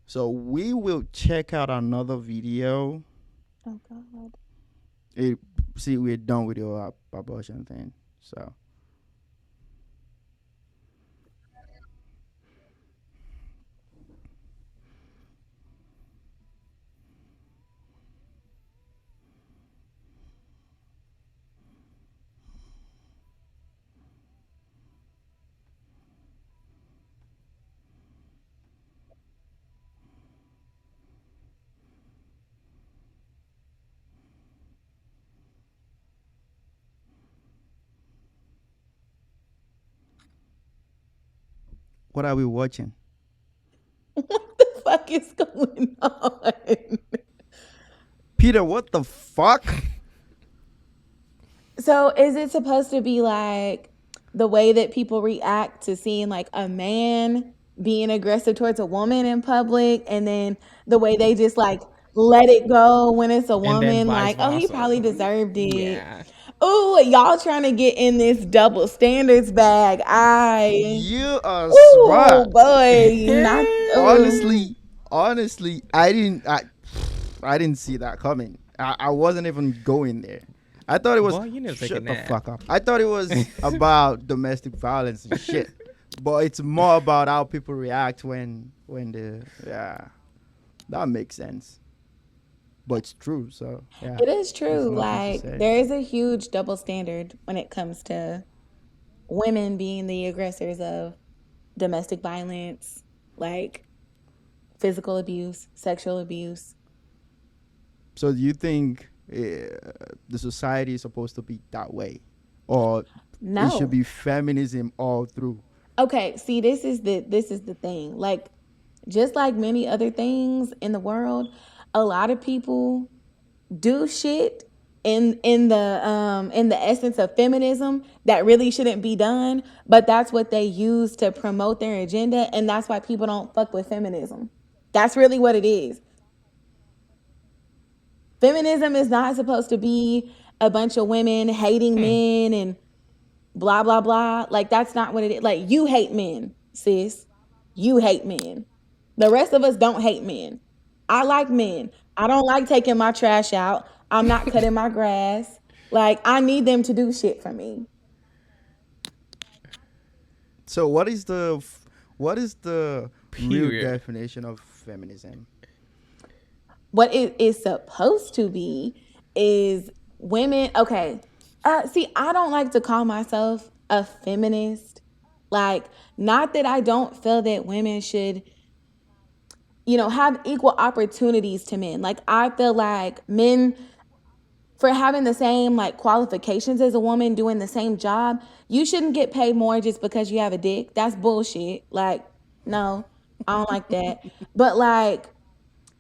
So we will check out another video. Oh God. It, See, we're done with your abortion thing. So what are we watching? What the fuck is going on? Peter, what the fuck? So is it supposed to be like the way that people react to seeing like a man being aggressive towards a woman in public and then the way they just like let it go when it's a And then woman vice like, oh, he versa. probably deserved it. Yeah. Oh, y'all trying to get in this double standards bag. You are Oh smart. boy, not honestly, honestly, I didn't see that coming. I wasn't even going there. I thought it was Boy, you need to take a shut the nap. fuck up. I thought it was about domestic violence and shit. But it's more about how people react when the yeah. That makes sense. But it's true, so yeah. it is There's true. nothing to Like say. there is a huge double standard when it comes to women being the aggressors of domestic violence, like physical abuse, sexual abuse. So do you think the society is supposed to be that way? Or it should No. be feminism all through? Okay, see this is the thing. Like just like many other things in the world, a lot of people do shit in the essence of feminism that really shouldn't be done, but that's what they use to promote their agenda and that's why people don't fuck with feminism. That's really what it is. Feminism is not supposed to be a bunch of women hating Hmm. men and blah blah blah. Like that's not what it is. Like you hate men, sis. You hate men. The rest of us don't hate men. I like men. I don't like taking my trash out. I'm not cutting my grass. Like I need them to do shit for me. So what is the real Period. definition of feminism? What it is supposed to be is women. Okay. See, I don't like to call myself a feminist. Like, not that I don't feel that women should, have equal opportunities to men. Like, I feel like men for having the same like qualifications as a woman doing the same job, you shouldn't get paid more just because you have a dick. That's bullshit. Like, no, I don't like that. But like,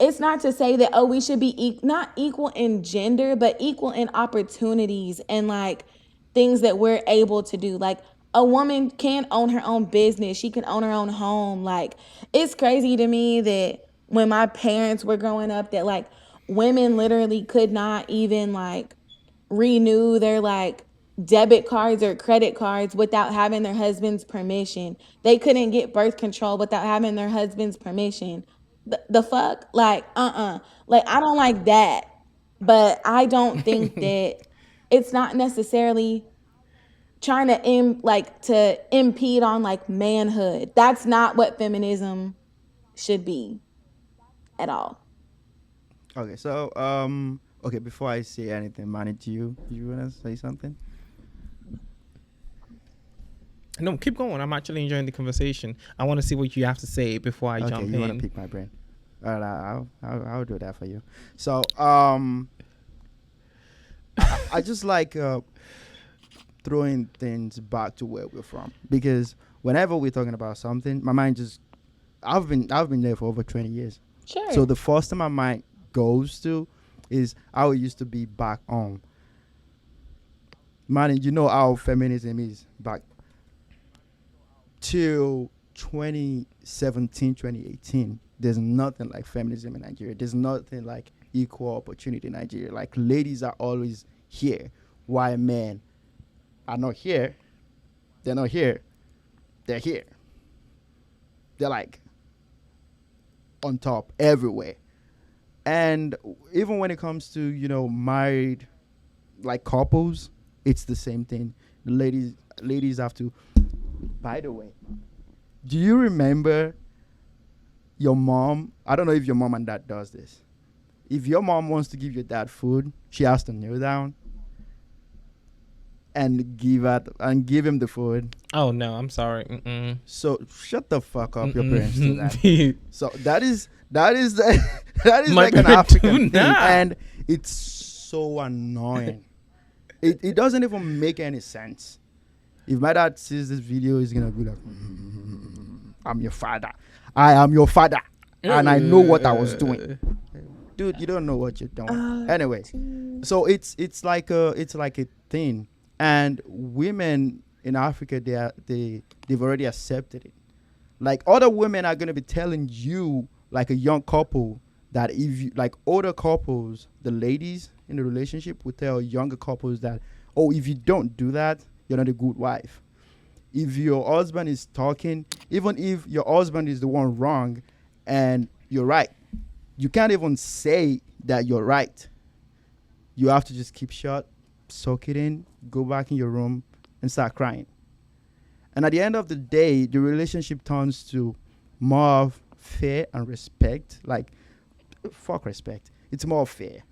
it's not to say that, oh, we should be not equal in gender, but equal in opportunities and like things that we're able to do. Like, a woman can own her own business. She can own her own home. Like, it's crazy to me that when my parents were growing up, that like women literally could not even like renew their like debit cards or credit cards without having their husband's permission. They couldn't get birth control without having their husband's permission. The fuck? Like, like, I don't like that. But I don't think that it's not necessarily trying to to impede on like manhood. That's not what feminism should be at all. Okay, so okay, before I say anything, Manny, do you wanna say something? No, keep going. I'm actually enjoying the conversation. I want to see what you have to say before I Okay, jump you wanna in. pick my brain? All right, I'll do that for you. So I just like throwing things back to where we're from, because whenever we're talking about something, my mind just I've been there for over 20 years. Sure. So the first thing my mind goes to is how it used to be back home. Man, you know how feminism is back till 2017, 2018. There's nothing like feminism in Nigeria. There's nothing like equal opportunity in Nigeria. Like, ladies are always here, while men are not here. They're not here. They're here. They're like on top everywhere. And even when it comes to, married like couples, it's the same thing. The ladies have to. By the way, do you remember your mom? I don't know if your mom and dad does this. If your mom wants to give your dad food, she has to kneel down and give him the food. Oh no, I'm sorry. Mm-mm. So shut the fuck up. Your parents do that. Mm-mm. So that is that is My like an parents do African thing, not. and it's so annoying. It doesn't even make any sense. If my dad sees this video, he's gonna be like, "I'm your father. I am your father, and I know what I was doing." Dude, you don't know what you're doing. Anyway, so it's like a thing, and women in Africa, they've already accepted it. Like, other women are gonna be telling you, like a young couple, that if you, like, older couples, the ladies in the relationship will tell younger couples that, oh, if you don't do that, you're not a good wife. If your husband is talking, even if your husband is the one wrong and you're right, you can't even say that you're right. You have to just keep shut, soak it in, go back in your room, and start crying. And at the end of the day, the relationship turns to more of fear and respect. Like, fuck respect. It's more fair.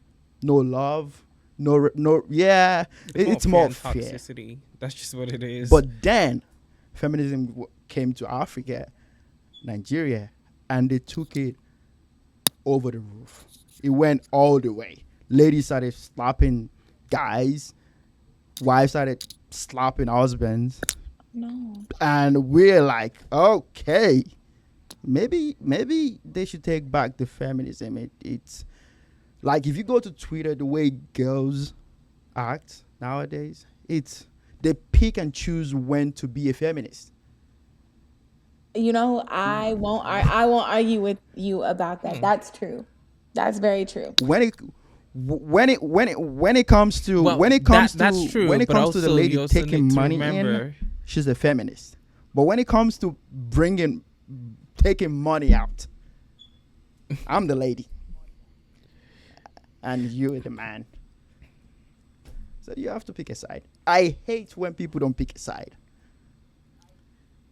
No love. It's more fair. Toxicity. That's just what it is. But then feminism came to Africa, Nigeria, and they took it over the roof. It went all the way. Ladies started slapping guys. Wives started slapping husbands. No. And we're like, okay, maybe they should take back the feminism. It's like, if you go to Twitter, the way girls act nowadays, they pick and choose when to be a feminist. I won't argue with you about that. That's true. That's very true. When it comes to that's true, when it but comes to the also you lady also taking need to money remember- in, she's a feminist. But when it comes to taking money out, I'm the lady, and you're the man. So you have to pick a side. I hate when people don't pick a side.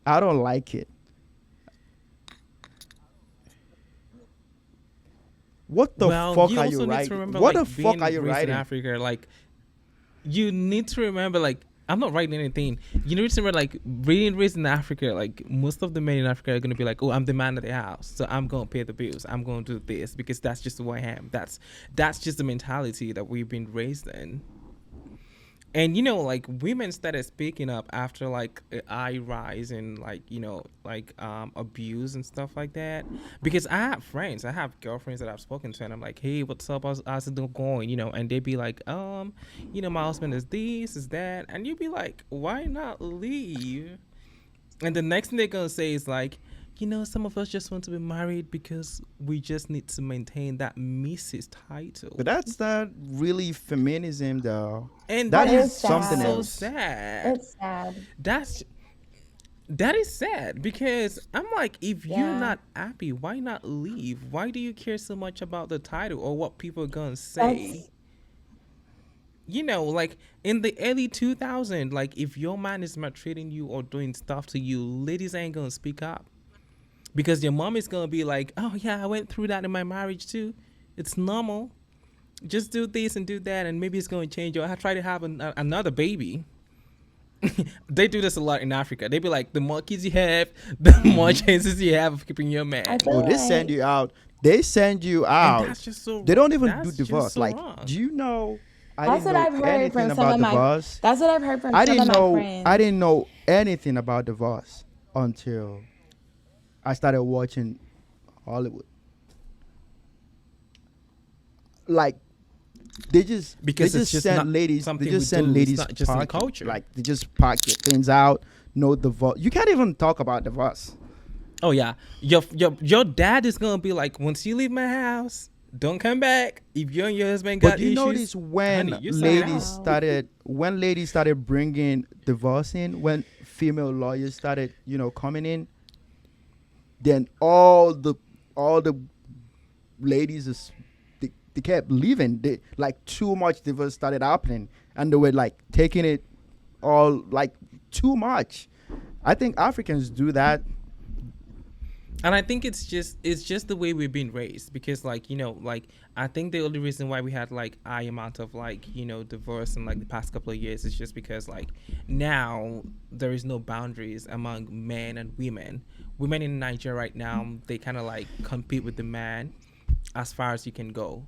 I don't like it. What the fuck are you writing? What the fuck are you In writing? Africa, like, you need to remember, like, I'm not writing anything. You know, remember, like being raised in Africa, like most of the men in Africa are gonna be like, "Oh, I'm the man of the house, so I'm gonna pay the bills. I'm gonna do this because that's just who I am." That's just the mentality that we've been raised in. And you know, like women started speaking up after like I rise and like abuse and stuff like that. Because I have friends, I have girlfriends that I've spoken to, and I'm like, hey, what's up? How's it going? You know, and they'd be like, my husband is this, is that, and you'd be like, why not leave? And the next thing they're gonna say is like, some of us just want to be married because we just need to maintain that Mrs. title. But that's not really feminism, though. And that is is something sad. so else. sad. It's sad. That is sad because I'm like, if you're Yeah. not happy, why not leave? Why do you care so much about the title or what people are gonna say? That's Like in the early 2000s, like if your man is maltreating you or doing stuff to you, ladies ain't gonna speak up. Because your mom is going to be like, oh, yeah, I went through that in my marriage, too. It's normal. Just do this and do that, and maybe it's going to change. Or I try to have another baby. They do this a lot in Africa. They be like, the more kids you have, the more chances you have of keeping your man. I feel Oh, they like send you out. They send you out. And that's just so They don't even that's do just divorce. so like, wrong. do you know? I that's didn't what know I've heard anything from some about of my. divorce. That's what I've heard from I some didn't of my know. friends. I didn't know anything about divorce until I started watching Hollywood. Like Because they it's just send not ladies. something They just we send do. It's ladies not just in the packing. culture. Like they just pack your things out. No divorce. You can't even talk about divorce. Oh, yeah. Your dad is going to be like, once you leave my house, don't come back. If you and your husband got But you issues, notice when honey, you sign out. ladies started bringing divorce in, when female lawyers started, coming in, then all the ladies they kept leaving. They like too much divorce started happening, and they were like taking it all like too much. I think Africans do that. And I think it's just the way we've been raised, because like I think the only reason why we had like high amount of like divorce in like the past couple of years is just because like now there is no boundaries among men and women. Women in Nigeria right now, they kind of like compete with the man as far as you can go.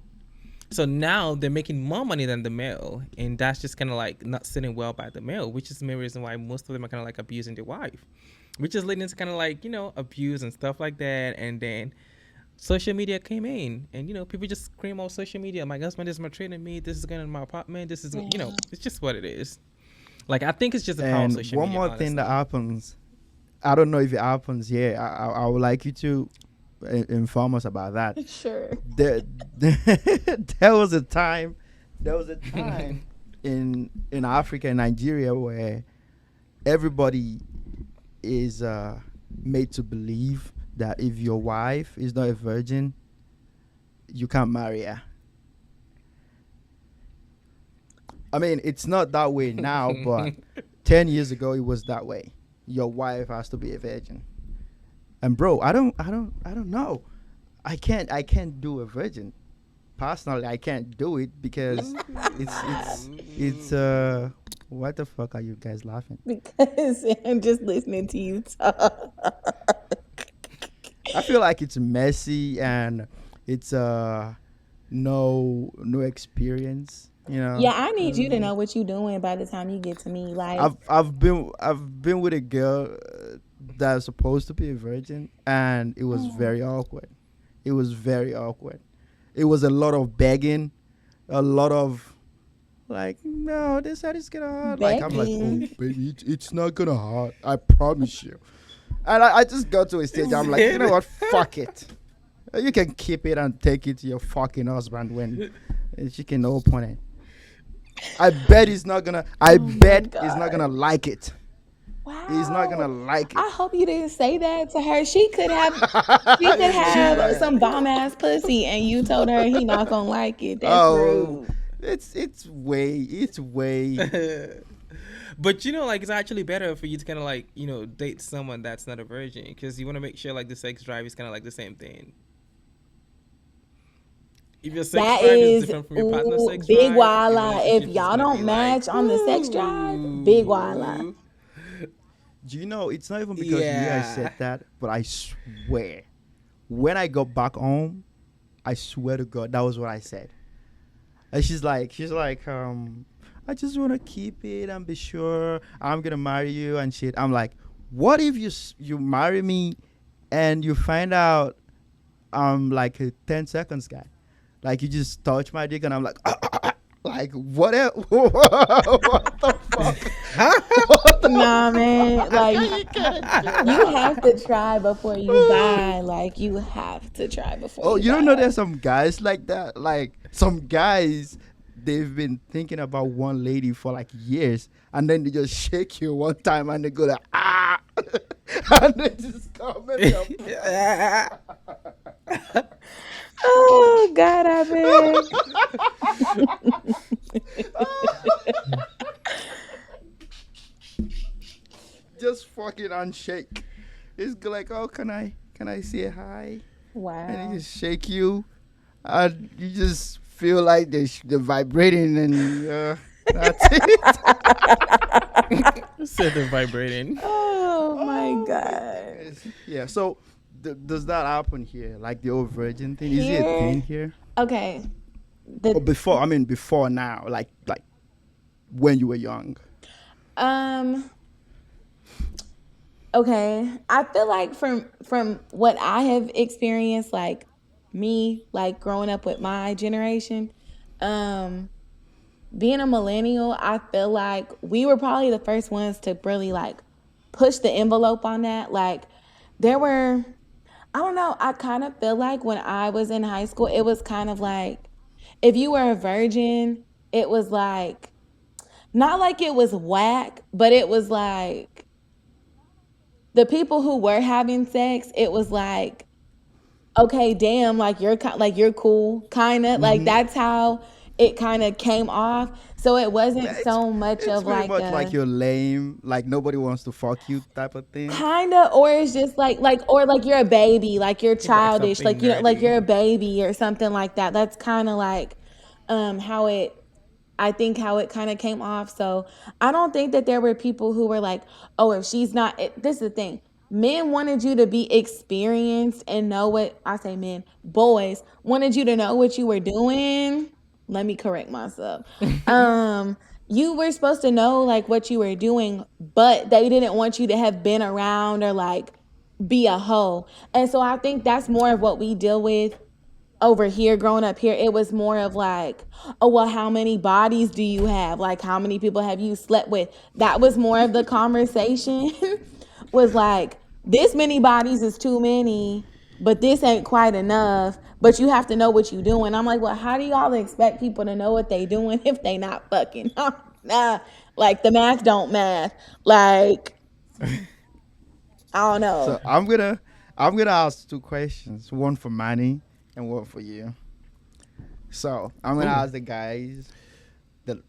So now they're making more money than the male, and that's just kind of like not sitting well by the male, which is the main reason why most of them are kind of like abusing their wife, which is leading to kind of like abuse and stuff like that. And then social media came in, and people just scream on social media, my husband is maltreating me, this is going in my apartment, this is it's just what it is. Like I think it's just the power of And social one media, more thing that honestly. happens, I don't know if it happens here. I would like you to inform us about that. Sure. There, there was a time in Africa and Nigeria where everybody is made to believe that if your wife is not a virgin, you can't marry her. I mean, it's not that way now, but 10 years ago it was that way. Your wife has to be a virgin. And bro, I don't know. I can't do a virgin. Personally, I can't do it because it's what the fuck are you guys laughing? Because I'm just listening to you talk. I feel like it's messy and it's no experience, Yeah, I need you to know what you're doing by the time you get to me. Like, I've been with a girl that's supposed to be a virgin, and it was very awkward. It was very awkward. It was a lot of begging, a lot of like, no, this side is gonna hurt. Like I'm like, oh begging. baby, it's not gonna hurt. I promise you. And I just got to a stage. I'm like, you know what? Fuck it. You can keep it and take it to your fucking husband when she can open it. I bet he's not gonna. I bet he's not gonna like it. Wow. He's not gonna like it. I hope you didn't say that to her. She could have some bomb ass pussy, and you told her he not gonna like it. That's rude. It's way. But like it's actually better for you to kind of like date someone that's not a virgin, because you want to make sure like the sex drive is kind of like the same thing. If your sex That drive is is different from your partner's ooh, sex big drive, your wala. If relationship is y'all gonna be don't like, match on the sex drive, big wala. ooh, Do you know, it's not even because you guys yeah. said that, but I swear, when I got back home, I swear to God, that was what I said. And she's like, I just want to keep it and be sure I'm gonna marry you and shit. I'm like, what if you marry me and you find out I'm like a 10 seconds guy? Like you just touch my dick and I'm like, like what? What the fuck? Nah, man. Like you have to try before you buy. Like you have to try before Oh, you you don't know buy. there's some guys like that? Like some guys, they've been thinking about one lady for like years, and then they just shake you one time and they go like ah, and they just come and Oh God, I just fucking unshake. It's like, oh, can I say hi? And Wow. they just shake you, and you just feel like they're vibrating, and that's it. Said the vibrating. Oh my Oh my God. goodness. Yeah. So does that happen here? Like the old virgin thing? Is it a Here, thing here? okay. Or The before? I mean, before now. Like when you were young. um okay, I feel like from what I have experienced, like me, like growing up with my generation, um, being a millennial, I feel like we were probably the first ones to really like push the envelope on that. Like there were, I don't know, I kind of feel like when I was in high school, it was kind of like if you were a virgin, it was like not like it was whack, but it was like the people who were having sex, it was like, okay, damn, like you're cool, kind of like Mm-hmm. that's how it kind of came off. So it wasn't It's so much it's of pretty like much like a you're lame. Like nobody wants to fuck you type of thing. kind of, or it's just like or like you're a baby, like you're Like childish, something like you know, like nerdy. you're a baby or something like that. That's kind of like how it I think how it kind of came off. So I don't think that there were people who were like, oh, if she's not, this is the thing. Men wanted you to be experienced and know what I say men, boys wanted you to know what you were doing. Let me correct myself. Um, you were supposed to know like what you were doing, but they didn't want you to have been around or like be a hoe. And so I think that's more of what we deal with over here growing up here. It was more of like, oh well, how many bodies do you have, like how many people have you slept with? That was more of the conversation. Was like, this many bodies is too many, but this ain't quite enough, but you have to know what you're doing. I'm like, well, how do y'all expect people to know what they doing if they not fucking? Nah, like the math don't math. Like I don't So know. I'm gonna ask two questions, one for Manny and one for you. So I'm gonna Ooh. ask the guys the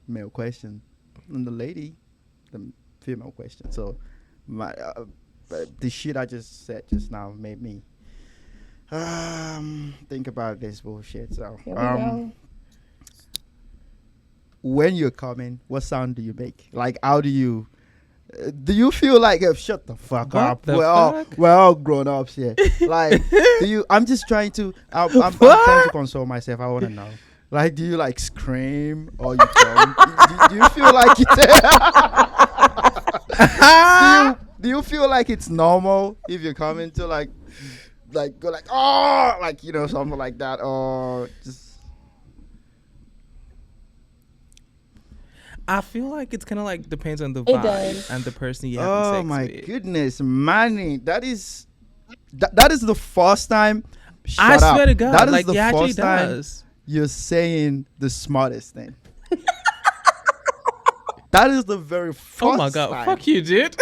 male question, and the lady the female question. So my the shit I just said just now made me think about this bullshit. So Here we go. when you're coming, what sound do you make? Like how do you feel like shut the fuck What up? the fuck? We're all grown ups here. Like, do you? I'm just trying to. I'm trying to What? console myself. I want to know. Like, do you like scream or you don't? Do you feel like it? Do you feel like it's normal if you're coming to like go like oh like something like that or just I feel like it's kind of like depends on the It vibe does. and the person you're having oh sex my with. goodness, Manny, that is the first time. I Shut up. swear to God, That is like the it actually first time does. you're saying the smartest thing. That is the very first Oh my God, time. fuck you, dude.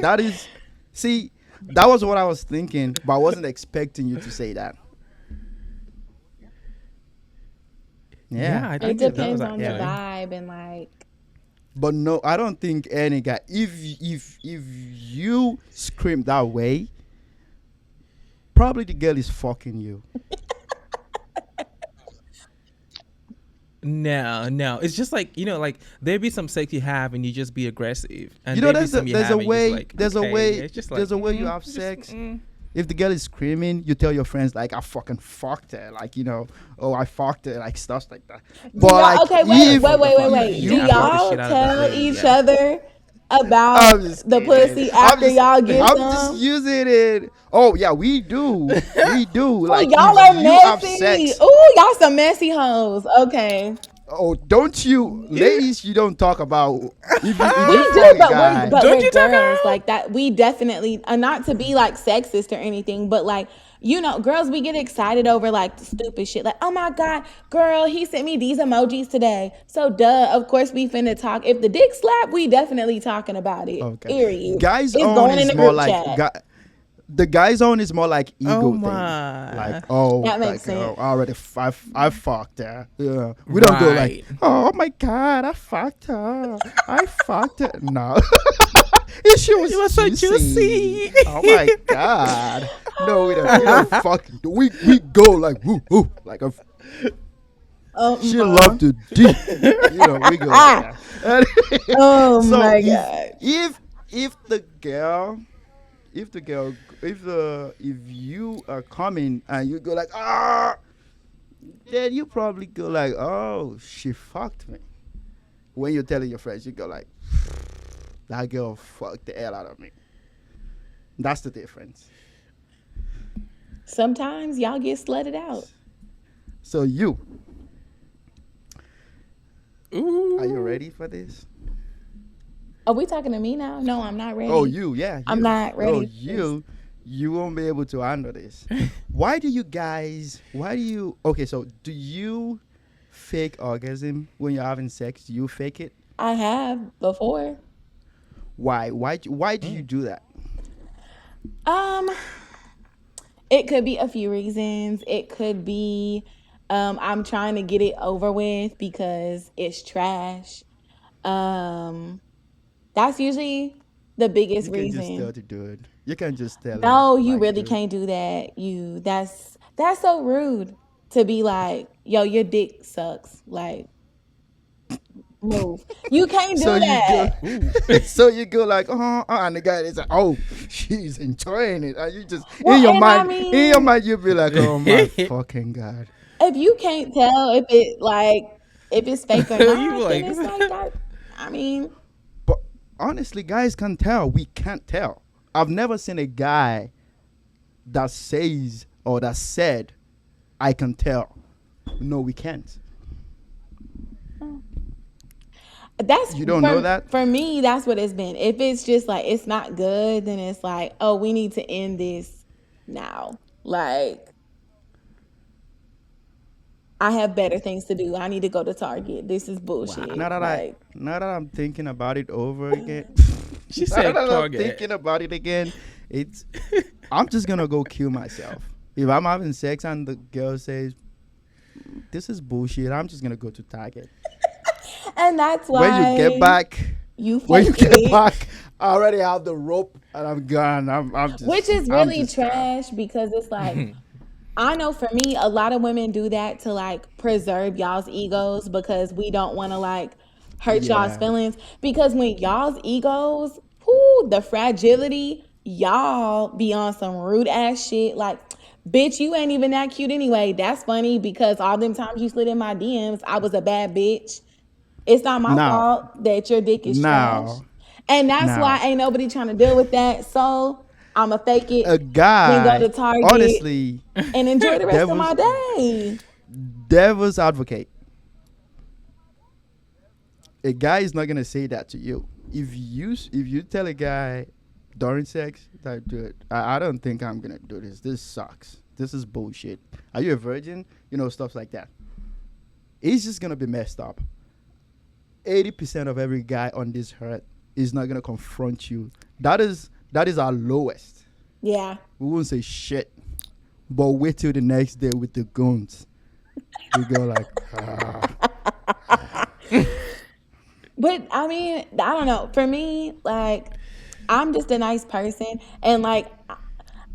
That is, see, that was what I was thinking, but I wasn't expecting you to say that. Yeah, Yeah, I It think it does depends on the yeah. actually. vibe and like But no, I don't think any guy. If you scream that way, probably the girl is fucking you. No, no. It's just like, like there be some sex you have and you just be aggressive, and You know, there be some you have and you just like, okay. It's just like, there's a way you have just, sex. If the girl is screaming, you tell your friends like, I fucking fucked her, like, oh, I fucked her, like stuff like that. Do But y'all like, okay, wait, if wait, wait, wait, yeah, wait. Do you I fucked the y'all shit out of that tell lady. each Yeah. other about I'm just the kidding. pussy after y'all get I'm just some? using it. Oh yeah, we do. We do. Oh, Like y'all are if you have messy. sex, Ooh, y'all some messy hoes. Okay. oh, don't you, ladies? You don't talk about if We you do, fuck a but we're guy. but Don't we're you talk girls girl? like that. We definitely not to be like sexist or anything, but like girls, we get excited over like stupid shit. Like, oh my god, girl, he sent me these emojis today. So duh, of course we finna talk. If the dick slap, we definitely talking about it. Okay, Period. guys' It's own going in is the more group like chat. the guy's own is more like Oh ego thing. Like, my. oh, That makes that sense. girl already, I fucked her. Yeah. We don't go like, Right. oh my god, I fucked her. I fucked her. No. And she was It was so juicy. juicy. Oh my god. No, we don't fucking do. We go like woo woo like a. She loved to deep. We go like that. Oh So my god. if the girl if the girl if you are coming and you go like then you probably go like, oh, she fucked me. When you're telling your friends, you go like, that girl fucked the hell out of me. That's the difference. Sometimes y'all get slutted out. So are you Ooh. ready for this? Are we talking to me now? No, I'm not ready. Oh, yeah, I'm you. not No, ready for this. you won't be able to handle this. Okay, so do you fake orgasm when you're having sex? Do you fake it? I have before. Why do you do that? Um, it could be a few reasons. It could be I'm trying to get it over with because it's trash. Um, that's usually the biggest You can just tell reason. to do it. You can just tell her No, you like, really dude. can't do that. That's so rude to be like, yo, your dick sucks. Like, move. You can't So do you go, that. Ooh. so you go like, and the guy is like, oh, she's enjoying it, and you just Well, and I in your mean, mind, you be like, oh my fucking god. if you can't tell if it's fake or You not, then like it's like that. I mean, But honestly, guys can tell. We can't tell. I've never seen a guy that says or that said, I can tell. No, we can't. that's You don't know that? for me. That's what it's been. If it's just like it's not good, then it's like, oh, we need to end this now. Like, I have better things to do. I need to go to Target. This is Wow. bullshit. Like, Now that I'm thinking about it over again, she now said that I'm Target. thinking about it again, it's I'm just gonna go kill myself. If I'm having sex and the girl says this is bullshit, I'm just gonna go to Target. and that's When why you get back, you when you fake get it. back, I already have the rope and I'm gone. Which is I'm really just gone. trash because it's like I know for me, a lot of women do that to like preserve y'all's egos because we don't want to like hurt y'all's Yeah. feelings. Because when y'all's egos, whoo, the fragility, y'all be on some rude ass shit. Like, bitch, you ain't even that cute anyway. That's funny because all them times you slid in my DMs, I was a bad bitch. It's not my Now, fault that your dick is trash. now, And that's why now, ain't nobody trying to deal with that. So I'ma fake a it, then go guy, to Target honestly, and enjoy the rest of my devil's day. devil's advocate. A guy is not gonna say that to you. If you tell a guy during sex that, dude, I don't think I'm gonna do this. This sucks. This is bullshit. Are you a virgin? Stuff like that. It's just gonna be messed up. 80% of every guy on this earth is not gonna confront you. That is our lowest. Yeah. We won't say shit. But wait till the next day with the guns. We go like, But I mean, I don't know. For me, like, I'm just a nice person. And like,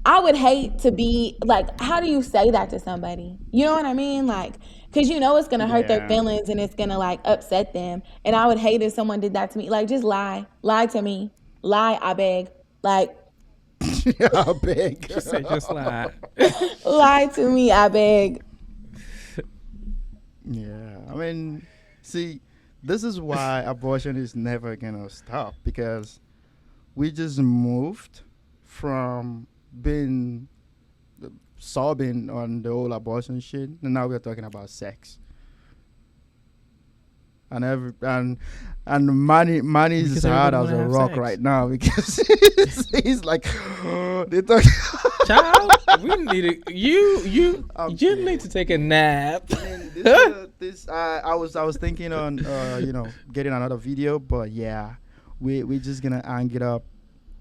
I would hate to be like, how do you say that to somebody? You know what I mean? Like, because you know it's gonna hurt their Yeah. feelings and it's gonna like upset them. And I would hate if someone did that to me. Like, just lie to me, lie, I beg. Like, Yeah, big. She said just like lie to me, I beg. Yeah, I mean, see, this is why abortion is never gonna stop, because we just moved from being sobbing on the whole abortion shit, and now we're talking about sex. And money is because hard everybody as want to a have rock sex. right now, because he's like they talk. Child, we need it. You I'm you kidding. need to take a nap. And I was thinking on getting another video, but yeah, we're just gonna hang it up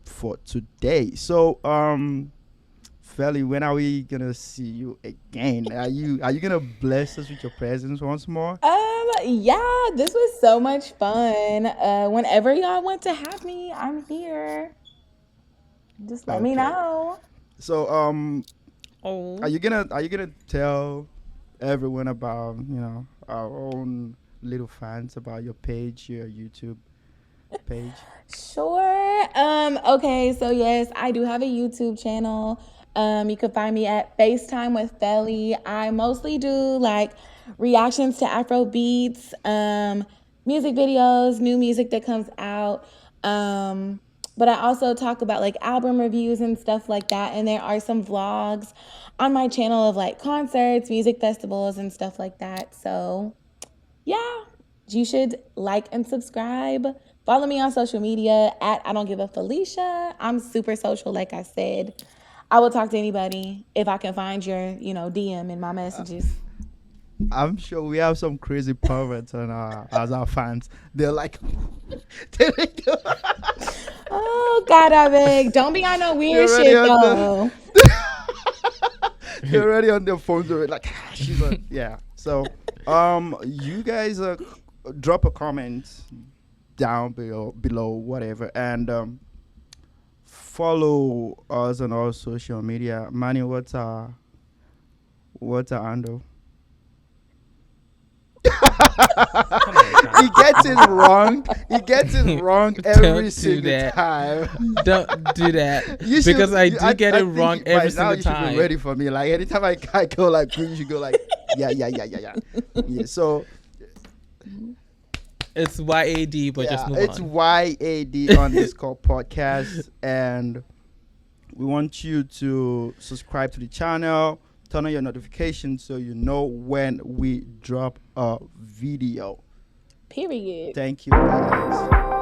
for today. So Feli, when are we gonna see you again? Are you gonna bless us with your presence once more? Yeah, this was so much fun. Whenever y'all want to have me, I'm here. Just let me Okay. know. So Oh, are you gonna tell everyone about our own little fans about your page, your YouTube page? Sure. Okay, so yes, I do have a YouTube channel. You can find me at FaceTime with Felly. I mostly do like reactions to Afro beats, music videos, new music that comes out. But I also talk about like album reviews and stuff like that. And there are some vlogs on my channel of like concerts, music festivals, and stuff like that. So yeah, you should like and subscribe. Follow me on social media at I don't give a Felicia. I'm super social, like I said. I will talk to anybody if I can find your, DM in my messages. I'm sure we have some crazy perverts on as our fans. They're like, they're like- Oh God, I beg. Don't be on no weird they're already shit on though. they're already on their phones. They're like, she's on. Yeah. So, you guys drop a comment down below whatever, and follow us on all social media. Manny, what's our handle? come on, He gets it wrong. He gets it wrong every Don't do single that. time. don't do that You should- because I you- do get it think wrong by every now single you should time. be ready for me. Like anytime I go like, you should go like, yeah. Yeah. So It's YAD, but just move it's on. YAD underscore podcast, and we want you to subscribe to the channel, turn on your notifications so you know when we drop a video. Period. Thank you guys.